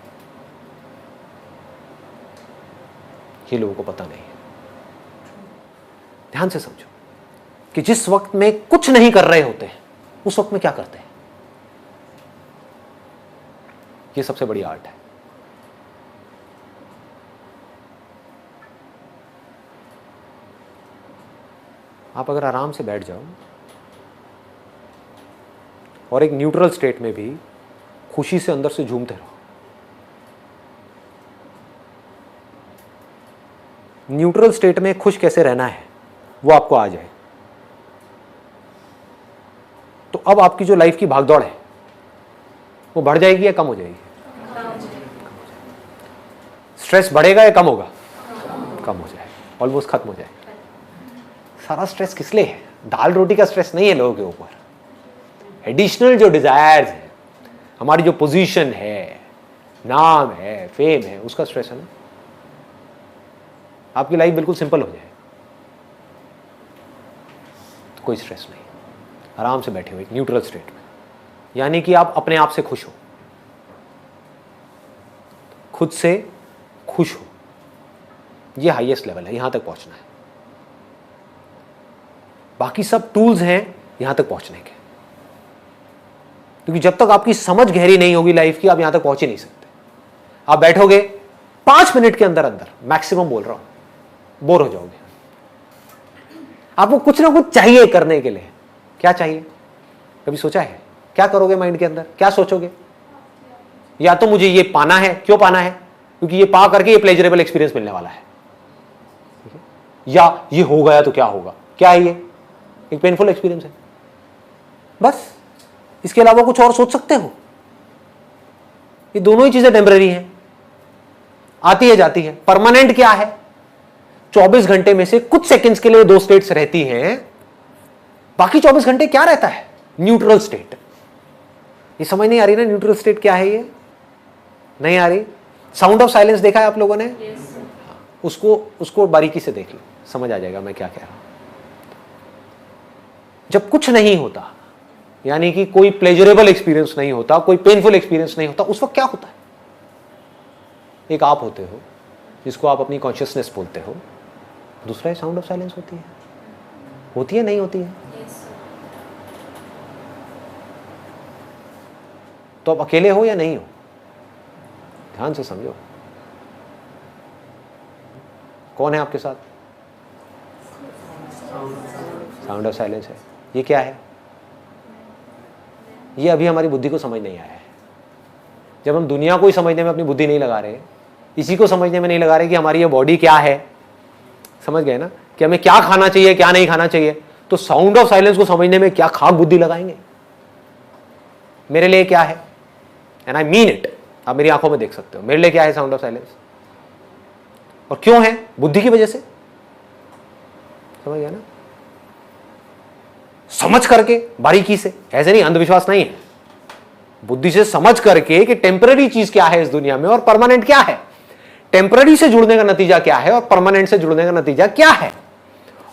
ये लोगों को पता नहीं है। ध्यान से समझो कि जिस वक्त में कुछ नहीं कर रहे होते हैं उस वक्त में क्या करते हैं, ये सबसे बड़ी आर्ट है। आप अगर आराम से बैठ जाओ और एक न्यूट्रल स्टेट में भी खुशी से अंदर से झूमते रहो। न्यूट्रल स्टेट में खुश कैसे रहना है वो आपको आ जाए तो अब आपकी जो लाइफ की भागदौड़ है वो बढ़ जाएगी या कम हो जाएगी? स्ट्रेस बढ़ेगा या कम होगा? कम हो जाए, ऑलमोस्ट खत्म हो जाए। सारा स्ट्रेस किस लिए है? दाल रोटी का स्ट्रेस नहीं है लोगों के ऊपर। एडिशनल जो डिजायर्स है, हमारी जो पोजीशन है, नाम है, फेम है, उसका स्ट्रेस है ना। आपकी लाइफ बिल्कुल सिंपल हो जाए तो कोई स्ट्रेस नहीं, आराम से बैठे हो एक न्यूट्रल स्टेट में, यानी कि आप अपने आप से खुश हो, खुद से खुश हो। ये हाईएस्ट लेवल है, यहां तक पहुंचना है। बाकी सब टूल्स हैं यहां तक पहुंचने के, क्योंकि जब तक आपकी समझ गहरी नहीं होगी लाइफ की, आप यहां तक पहुंच ही नहीं सकते। आप बैठोगे 5 मिनट के अंदर अंदर, मैक्सिमम बोल रहा हूं, बोर हो जाओगे। आपको कुछ ना कुछ चाहिए करने के लिए। क्या चाहिए? कभी सोचा है क्या करोगे? माइंड के अंदर क्या सोचोगे? या तो मुझे ये पाना है। क्यों पाना है? क्योंकि ये पा करके ये प्लेजरेबल एक्सपीरियंस मिलने वाला है। या ये हो गया तो क्या होगा? क्या है ये? एक पेनफुल एक्सपीरियंस है, बस। इसके अलावा कुछ और सोच सकते हो? ये दोनों ही चीजें टेम्पररी हैं, आती है जाती है। परमानेंट क्या है? 24 घंटे में से कुछ सेकंड्स के लिए 2 स्टेट्स रहती हैं, बाकी 24 घंटे क्या रहता है? Neutral state. ये समझ नहीं आ रही ना न्यूट्रल स्टेट क्या है? ये नहीं आ रही। साउंड ऑफ साइलेंस देखा है आप लोगों ने? उसको बारीकी से देख लो, समझ आ जाएगा मैं क्या कह रहा हूं। जब कुछ नहीं होता, यानी कि कोई प्लेजरेबल एक्सपीरियंस नहीं होता, कोई पेनफुल एक्सपीरियंस नहीं होता, उस वक्त क्या होता है? एक आप होते हो जिसको आप अपनी कॉन्शियसनेस बोलते हो, दूसरा है साउंड ऑफ साइलेंस होती है नहीं होती है? तो आप अकेले हो या नहीं हो? ध्यान से समझो, कौन है आपके साथ? साउंड ऑफ साइलेंस है। ये क्या है? ये अभी हमारी बुद्धि को समझ नहीं आया है। जब हम दुनिया को ही समझने में अपनी बुद्धि नहीं लगा रहे, इसी को समझने में नहीं लगा रहे कि हमारी ये बॉडी क्या है, समझ गए ना, कि हमें क्या खाना चाहिए क्या नहीं खाना चाहिए, तो साउंड ऑफ साइलेंस को समझने में क्या खाक बुद्धि लगाएंगे? मेरे लिए क्या है, एंड आई मीन इट, आप मेरी आंखों में देख सकते हो, मेरे लिए क्या है साउंड ऑफ साइलेंस, और क्यों है? बुद्धि की वजह से। समझ गया ना? समझ करके बारीकी से, ऐसे नहीं, अंधविश्वास नहीं है, बुद्धि से समझ करके कि टेम्पररी चीज क्या है इस दुनिया में और परमानेंट क्या है, टेम्पररी से जुड़ने का नतीजा क्या है और परमानेंट से जुड़ने का नतीजा क्या है,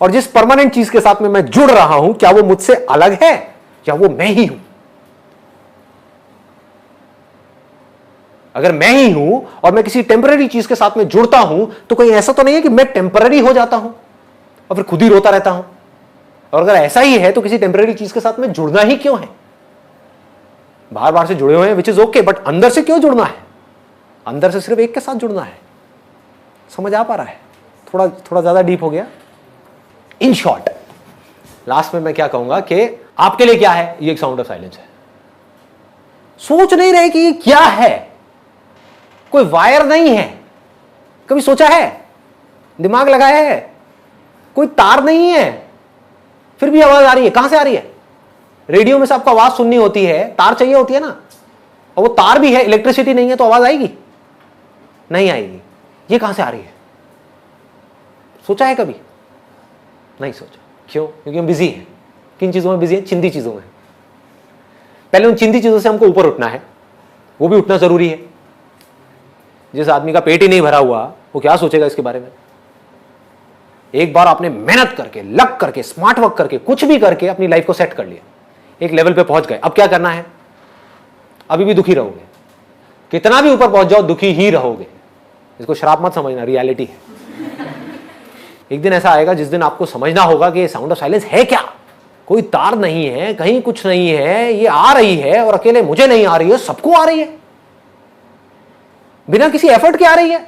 और जिस परमानेंट चीज के साथ में मैं जुड़ रहा हूं क्या वो मुझसे अलग है या वो मैं ही हूं? अगर मैं ही हूं और मैं किसी टेम्पररी चीज के साथ में जुड़ता हूं तो कहीं ऐसा तो नहीं है कि मैं टेम्पररी हो जाता हूं और फिर खुद ही रोता रहता हूं? और अगर ऐसा ही है तो किसी टेम्पररी चीज के साथ में जुड़ना ही क्यों है? बार बार से जुड़े हुए हैं विच इज ओके, बट अंदर से क्यों जुड़ना है? अंदर से सिर्फ एक के साथ जुड़ना है। समझ आ पा रहा है? थोड़ा ज्यादा डीप हो गया। इन शॉर्ट लास्ट में मैं क्या कहूंगा कि आपके लिए क्या है? ये एक साउंड ऑफ साइलेंस है। सोच नहीं रहे कि ये क्या है, कोई वायर नहीं है, कभी सोचा है, दिमाग लगाया है, कोई तार नहीं है, फिर भी आवाज आ रही है। कहां से आ रही है? रेडियो में से आपको आवाज सुननी होती है, तार चाहिए होती है ना, और वो तार भी है, इलेक्ट्रिसिटी नहीं है तो आवाज आएगी? नहीं आएगी। ये कहां से आ रही है? सोचा है कभी? नहीं सोचा। क्यों? क्योंकि हम बिजी हैं। किन चीजों में बिजी हैं? चिंदी चीजों में। पहले उन चिंदी चीजों से हमको ऊपर उठना है, वो भी उठना जरूरी है। जिस आदमी का पेट ही नहीं भरा हुआ वो क्या सोचेगा इसके बारे में? एक बार आपने मेहनत करके, लग करके, स्मार्ट वर्क करके, कुछ भी करके अपनी लाइफ को सेट कर लिया, एक लेवल पे पहुंच गए, अब क्या करना है? अभी भी दुखी रहोगे, कितना भी ऊपर पहुंच जाओ दुखी ही रहोगे। इसको श्राप मत समझना, रियलिटी है। एक दिन ऐसा आएगा जिस दिन आपको समझना होगा कि ये साउंड ऑफ साइलेंस है क्या? कोई तार नहीं है, कहीं कुछ नहीं है, ये आ रही है और अकेले मुझे नहीं आ रही है, सबको आ रही है, बिना किसी एफर्ट के आ रही है।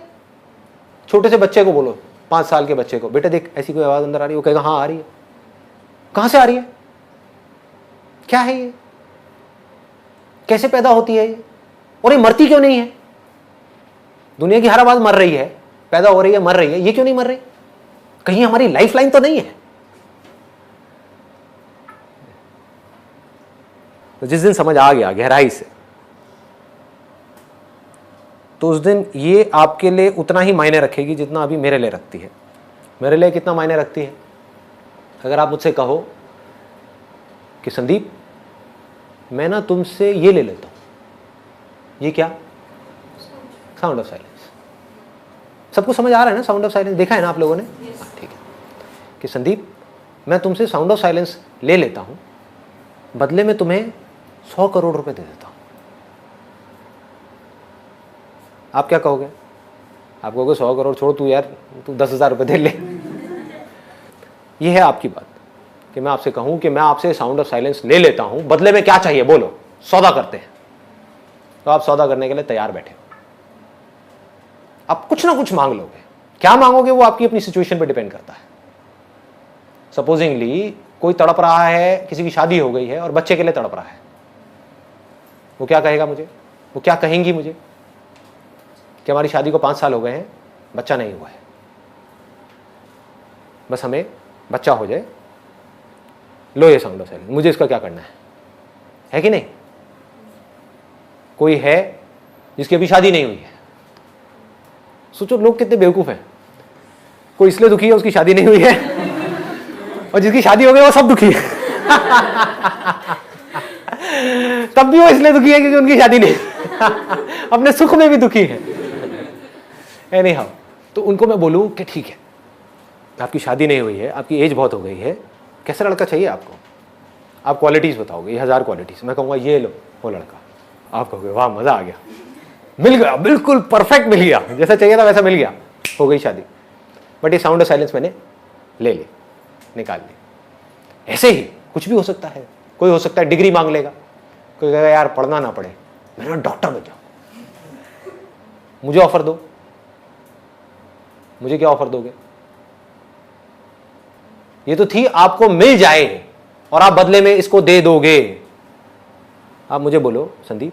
छोटे से बच्चे को बोलो, 5 साल के बच्चे को, बेटे देख ऐसी कोई आवाज अंदर आ रही है, वो कहेगा हाँ आ रही है। कहां से आ रही है? क्या है ये? कैसे पैदा होती है ये? और ये मरती क्यों नहीं है? दुनिया की हर आवाज मर रही है, पैदा हो रही है, मर रही है, ये क्यों नहीं मर रही? कहीं हमारी लाइफ लाइन तो नहीं है? तो जिस दिन समझ आ गया गहराई से, तो उस दिन ये आपके लिए उतना ही मायने रखेगी जितना अभी मेरे लिए रखती है। मेरे लिए कितना मायने रखती है? अगर आप मुझसे कहो कि संदीप मैं ना तुमसे ये ले लेता हूं, ये क्या? Sound of silence. सबको समझ आ रहा है ना साउंड ऑफ साइलेंस? देखा है ना आप लोगों ने? हाँ, ठीक है। कि संदीप मैं तुमसे साउंड ऑफ साइलेंस ले लेता हूं, बदले में तुम्हें 100 करोड़ रुपए दे देता हूं। आप क्या कहोगे? आप कहोगे 100 करोड़ छोड़, तू यार तू 10,000 रुपये दे ले। ये है आपकी बात कि मैं आपसे कहूं कि मैं आपसे साउंड ऑफ साइलेंस ले लेता हूं, बदले में क्या चाहिए बोलो, सौदा करते हैं। तो आप सौदा करने के लिए तैयार बैठे हो, आप कुछ ना कुछ मांग लोगे। क्या मांगोगे वो आपकी अपनी सिचुएशन पे डिपेंड करता है। सपोजिंगली कोई तड़प रहा है, किसी की शादी हो गई है और बच्चे के लिए तड़प रहा है, वो क्या कहेगा मुझे, वो क्या कहेंगी मुझे कि हमारी शादी को 5 साल हो गए हैं, बच्चा नहीं हुआ है, बस हमें बच्चा हो जाए, लो ये साउंड ऑफ साइलेंस, मुझे इसका क्या करना है कि नहीं? कोई है जिसकी अभी शादी नहीं हुई है, सोचो लोग कितने बेवकूफ हैं। कोई इसलिए दुखी है उसकी शादी नहीं हुई है, और जिसकी शादी हो गई वो सब दुखी है। तब भी वो इसलिए दुखी है क्योंकि उनकी शादी नहीं, अपने सुख में भी दुखी है। एनी हाउ, तो उनको मैं बोलूं कि ठीक है आपकी शादी नहीं हुई है, आपकी एज बहुत हो गई है, कैसा लड़का चाहिए आपको? आप क्वालिटीज बताओगे, ये 1000 क्वालिटीज, मैं कहूँगा ये लो वो लड़का, आप कहोगे वाह मजा आ गया, मिल गया, बिल्कुल परफेक्ट मिल गया, जैसा चाहिए था वैसा मिल गया, हो गई शादी। बट ये साउंड ऑफ साइलेंस मैंने ले ली, निकाल ली। ऐसे ही कुछ भी हो सकता है, कोई हो सकता है डिग्री मांग लेगा, कोई कहेगा यार पढ़ना ना पड़े, मेरा डॉक्टर बन जाओ, मुझे ऑफर दो, मुझे क्या ऑफर दोगे? ये तो थी आपको मिल जाए और आप बदले में इसको दे दोगे। आप मुझे बोलो संदीप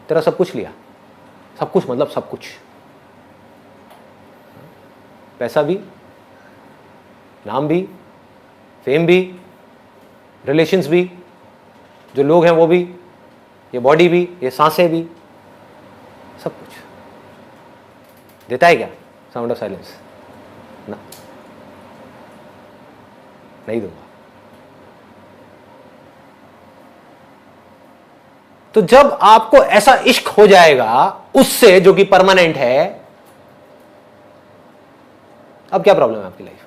तेरा सब कुछ लिया, सब कुछ मतलब सब कुछ, पैसा भी, नाम भी, फेम भी, रिलेशंस भी, जो लोग हैं वो भी, ये बॉडी भी, ये सांसें भी, सब कुछ देता है क्या साउंड ऑफ साइलेंस? ना, नहीं दूंगा। तो जब आपको ऐसा इश्क हो जाएगा उससे जो कि परमानेंट है, अब क्या प्रॉब्लम है आपकी लाइफ?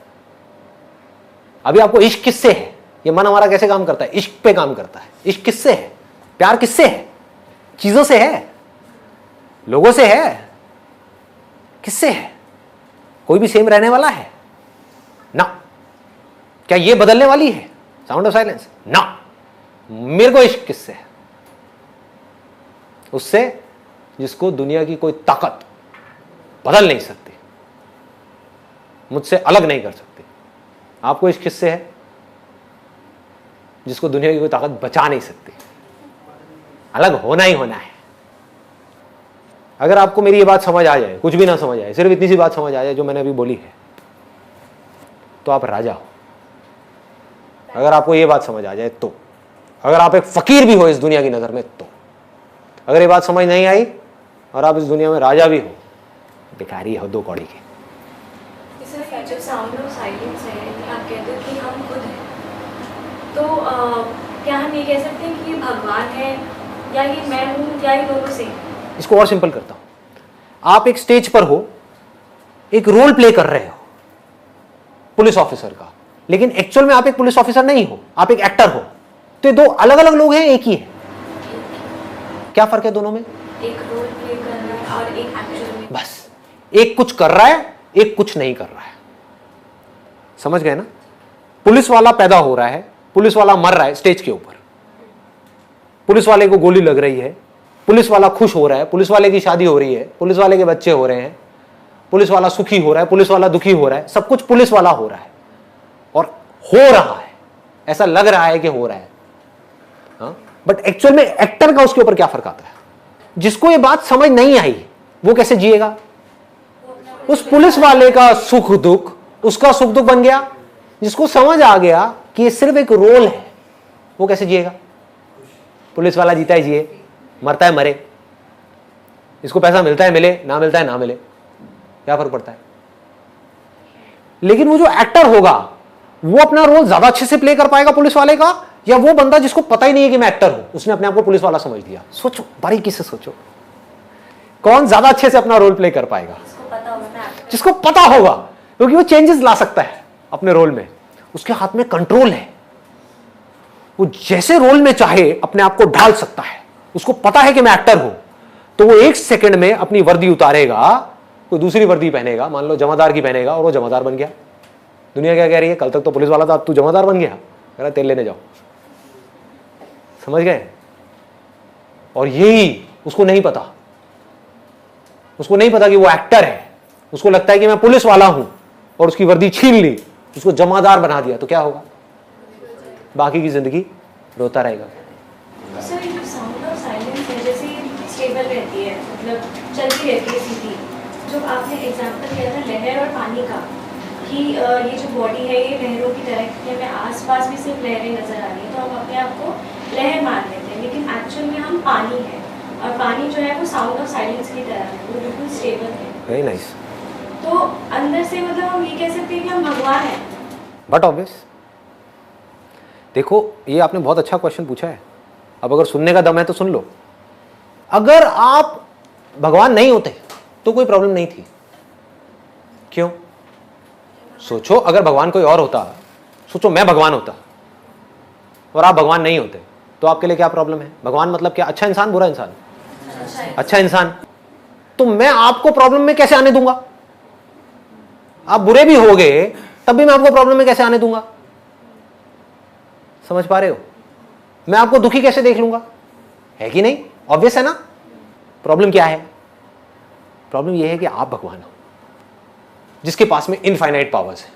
अभी आपको इश्क किससे है? ये मन हमारा कैसे काम करता है? इश्क पे काम करता है। इश्क किससे है? प्यार किससे है? चीजों से है, लोगों से है, किससे है? कोई भी सेम रहने वाला है ना? क्या ये बदलने वाली है साउंड ऑफ साइलेंस? ना। मेरे को इश्क किससे है? उससे जिसको दुनिया की कोई ताकत बदल नहीं सकती, मुझसे अलग नहीं कर सकती। आपको इश्क किससे है? जिसको दुनिया की कोई ताकत बचा नहीं सकती। अलग होना ही होना है। अगर आपको मेरी ये बात समझ आ जाए, कुछ भी ना समझ आए, सिर्फ इतनी सी बात समझ आ जाए जो मैंने अभी बोली है, तो आप राजा हो। अगर आपको ये बात समझ आ जाए तो, अगर आप एक फकीर भी हो इस दुनिया की नजर में तो, अगर ये बात समझ नहीं आई और आप इस दुनिया में राजा भी हो, भिखारी हो दो कौड़ी के। जो साउंड ऑफ साइलेंस है, आप कहते हो कि हम खुद हैं, तो क्या हम ये कह सकते हैं कि ये भगवान है या ये मैं हूँ या ये दोनों से? इसको और सिंपल करता हूं। आप एक स्टेज पर हो, एक रोल प्ले कर रहे हो पुलिस ऑफिसर का, लेकिन एक्चुअल में आप एक पुलिस ऑफिसर नहीं हो, आप एक एक्टर हो। तो ये दो अलग अलग लोग हैं, एक ही है। क्या फर्क है दोनों में? एक रोल प्ले कर रहा है और एक एक्चुअल में। बस, एक कुछ कर रहा है, एक कुछ नहीं कर रहा है। समझ गए ना? पुलिस वाला पैदा हो रहा है, पुलिस वाला मर रहा है स्टेज के ऊपर, पुलिस वाले को गोली लग रही है, पुलिस वाला खुश हो रहा है, पुलिस वाले की शादी हो रही है, पुलिस वाले के बच्चे हो रहे हैं, पुलिस वाला सुखी हो रहा है, पुलिस वाला दुखी हो रहा है, सब कुछ पुलिस वाला हो रहा है और हो रहा है, ऐसा लग रहा है कि हो रहा है। हाँ? बट एक्चुअल में एक्टर का उसके ऊपर क्या फर्क आता है? जिसको ये बात समझ नहीं आई वो कैसे जिएगा? उस पुलिस वाले का सुख दुख उसका सुख दुख बन गया। जिसको समझ आ गया कि ये सिर्फ एक रोल है, वो कैसे जिएगा? पुलिस वाला जीता है जिए, मरता है मरे, इसको पैसा मिलता है मिले, ना मिलता है ना मिले, क्या फर्क पड़ता है? लेकिन वो जो एक्टर होगा वो अपना रोल ज्यादा अच्छे से प्ले कर पाएगा पुलिस वाले का, या वो बंदा जिसको पता ही नहीं है कि मैं एक्टर हूं, उसने अपने आप को पुलिस वाला समझ लिया? सोचो, बारीकी से सोचो, कौन ज्यादा अच्छे से अपना रोल प्ले कर पाएगा? जिसको पता होगा, क्योंकि वो चेंजेस ला सकता है अपने रोल में, उसके हाथ में कंट्रोल है, वो जैसे रोल में चाहे अपने आप को ढाल सकता है। उसको पता है कि मैं एक्टर हूं, तो वो एक सेकंड में अपनी वर्दी उतारेगा, कोई दूसरी वर्दी पहनेगा, मान लो जमादार की पहनेगा, और वो जमादार बन गया। दुनिया क्या कह रही है? कल तक तो पुलिस वाला था, अब तू जमादार बन गया, कह रहा तेल लेने जाओ। समझ गए? और यही उसको नहीं पता, उसको नहीं पता कि वो एक्टर है। उसको लगता है कि मैं पुलिस वाला हूं, और उसकी वर्दी छीन ली, उसको जमादार बना दिया, तो क्या होगा? बाकी की जिंदगी रोता रहेगा। सर, ये जो साउंड ऑफ साइलेंस है, जैसे स्टेबल रहती है, मतलब चलती रहती है सीधी, जो आपने एग्जांपल दिया था लहर और पानी का, कि ये जो बॉडी है ये लहरों की तरह है, हमें आसपास भी सिर्फ लहरें नजर आ रही हैं, तो हम अपने आप को लहर मान लेते हैं, लेकिन एक्चुअल में हम पानी है, और पानी जो है वो साउंड ऑफ साइलेंस की तरह है, वो बिल्कुल स्टेबल है। Very nice. तो अंदर से मतलब हम ये कह सकते हैं कि हम भगवान हैं। बट ऑब्वियस, देखो ये आपने बहुत अच्छा क्वेश्चन पूछा है। अब अगर सुनने का दम है तो सुन लो। अगर आप भगवान नहीं होते तो कोई प्रॉब्लम नहीं थी। क्यों? सोचो, अगर भगवान कोई और होता, सोचो मैं भगवान होता, और आप भगवान नहीं होते, तो आपके लिए क्या प्रॉब्लम है? भगवान मतलब क्या? अच्छा इंसान, बुरा इंसान? अच्छा इंसान। तो मैं आपको प्रॉब्लम में कैसे आने दूंगा? आप बुरे भी होगे तब भी मैं आपको प्रॉब्लम में कैसे आने दूंगा? समझ पा रहे हो? मैं आपको दुखी कैसे देख लूंगा? है कि नहीं? ऑब्वियस है ना। प्रॉब्लम क्या है? प्रॉब्लम यह है कि आप भगवान हो जिसके पास में इनफाइनाइट पावर्स है।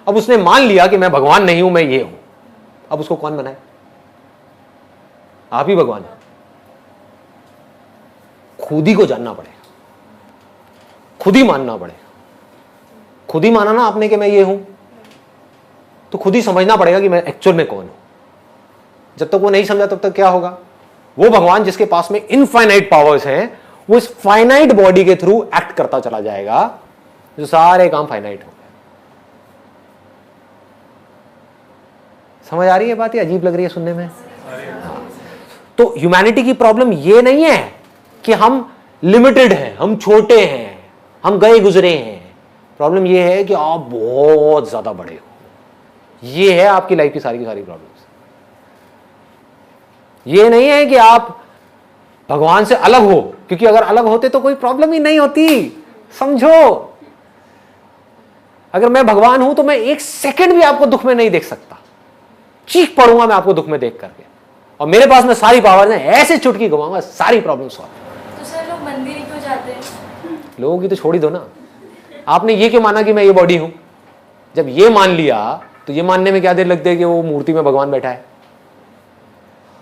अब उसने मान लिया कि मैं भगवान नहीं हूं, मैं ये हूं। अब उसको कौन बनाए? आप ही भगवान हो। खुद ही को जानना पड़ेगा, खुद ही मानना पड़ेगा। खुद ही माना ना आपने कि मैं ये हूं, तो खुद ही समझना पड़ेगा कि मैं एक्चुअल में कौन हूं। जब तक वो नहीं समझा तब तक क्या होगा? वो भगवान जिसके पास में इनफाइनाइट पावर्स हैं, वो इस फाइनाइट बॉडी के थ्रू एक्ट करता चला जाएगा, जो सारे काम फाइनाइट हो गए। समझ आ रही है बात? ये अजीब लग रही है सुनने में? हाँ। तो ह्यूमैनिटी की प्रॉब्लम ये नहीं है कि हम लिमिटेड हैं, हम छोटे हैं, हम गए गुजरे हैं। प्रॉब्लम ये है कि आप बहुत ज्यादा बड़े हो। ये है आपकी लाइफ की सारी प्रॉब्लम्स। ये नहीं है कि आप भगवान से अलग हो, क्योंकि अगर अलग होते तो कोई प्रॉब्लम ही नहीं होती। समझो, अगर मैं भगवान हूं तो मैं एक सेकंड भी आपको दुख में नहीं देख सकता। चीख पड़ूंगा मैं आपको दुख में देख करके, और मेरे पास में सारी पावर है, ऐसे चुटकी घुमाऊंगा, सारी प्रॉब्लम सॉल्व। तो सर लोग मंदिर ही क्यों जाते हैं? लोगों की तो छोड़ ही दो ना। आपने ये क्यों माना कि मैं ये बॉडी हूं? जब ये मान लिया तो ये मानने में क्या देर लगती है कि वो मूर्ति में भगवान बैठा है।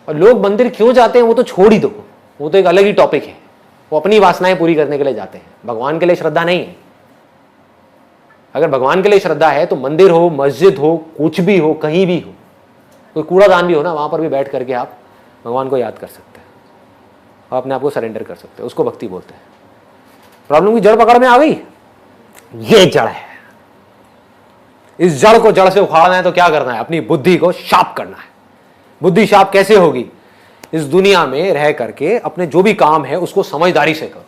और लोग मंदिर क्यों जाते हैं वो तो छोड़ ही दो, वो तो एक अलग ही टॉपिक है। वो अपनी वासनाएं पूरी करने के लिए जाते हैं, भगवान के लिए श्रद्धा नहीं है। अगर भगवान के लिए श्रद्धा है तो मंदिर हो, मस्जिद हो, कुछ भी हो, कहीं भी हो, कोई कूड़ादान भी हो ना, वहां पर भी बैठ करके आप भगवान को याद कर सकते हैं और अपने आप को सरेंडर कर सकते हैं। उसको भक्ति बोलते हैं। प्रॉब्लम की जड़ पकड़ में आ गई? ये जड़ है। इस जड़ को जड़ से उखाड़ना है तो क्या करना है? अपनी बुद्धि को शार्प करना है। बुद्धि शार्प कैसे होगी? इस दुनिया में रह करके अपने जो भी काम है उसको समझदारी से करो।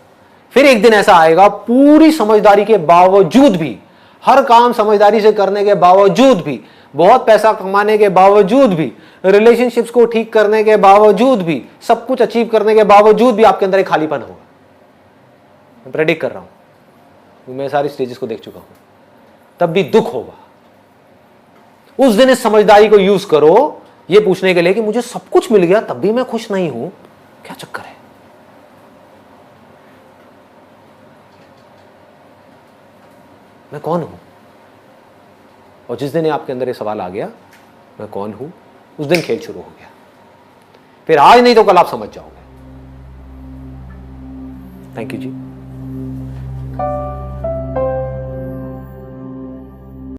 फिर एक दिन ऐसा आएगा, पूरी समझदारी के बावजूद भी, हर काम समझदारी से करने के बावजूद भी, बहुत पैसा कमाने के बावजूद भी, रिलेशनशिप्स को ठीक करने के बावजूद भी, सब कुछ अचीव करने के बावजूद भी आपके अंदर एक खालीपन होगा। मैं प्रेडिक्ट कर रहा हूं, मैं सारी स्टेजेस को देख चुका हूं। तब भी दुख होगा। उस दिन इस समझदारी को यूज करो ये पूछने के लिए कि मुझे सब कुछ मिल गया तब भी मैं खुश नहीं हूं, क्या चक्कर है? मैं कौन हूं? और जिस दिन आपके अंदर ये सवाल आ गया, मैं कौन हूं, उस दिन खेल शुरू हो गया। फिर आज नहीं तो कल आप समझ जाओगे। Thank you ji.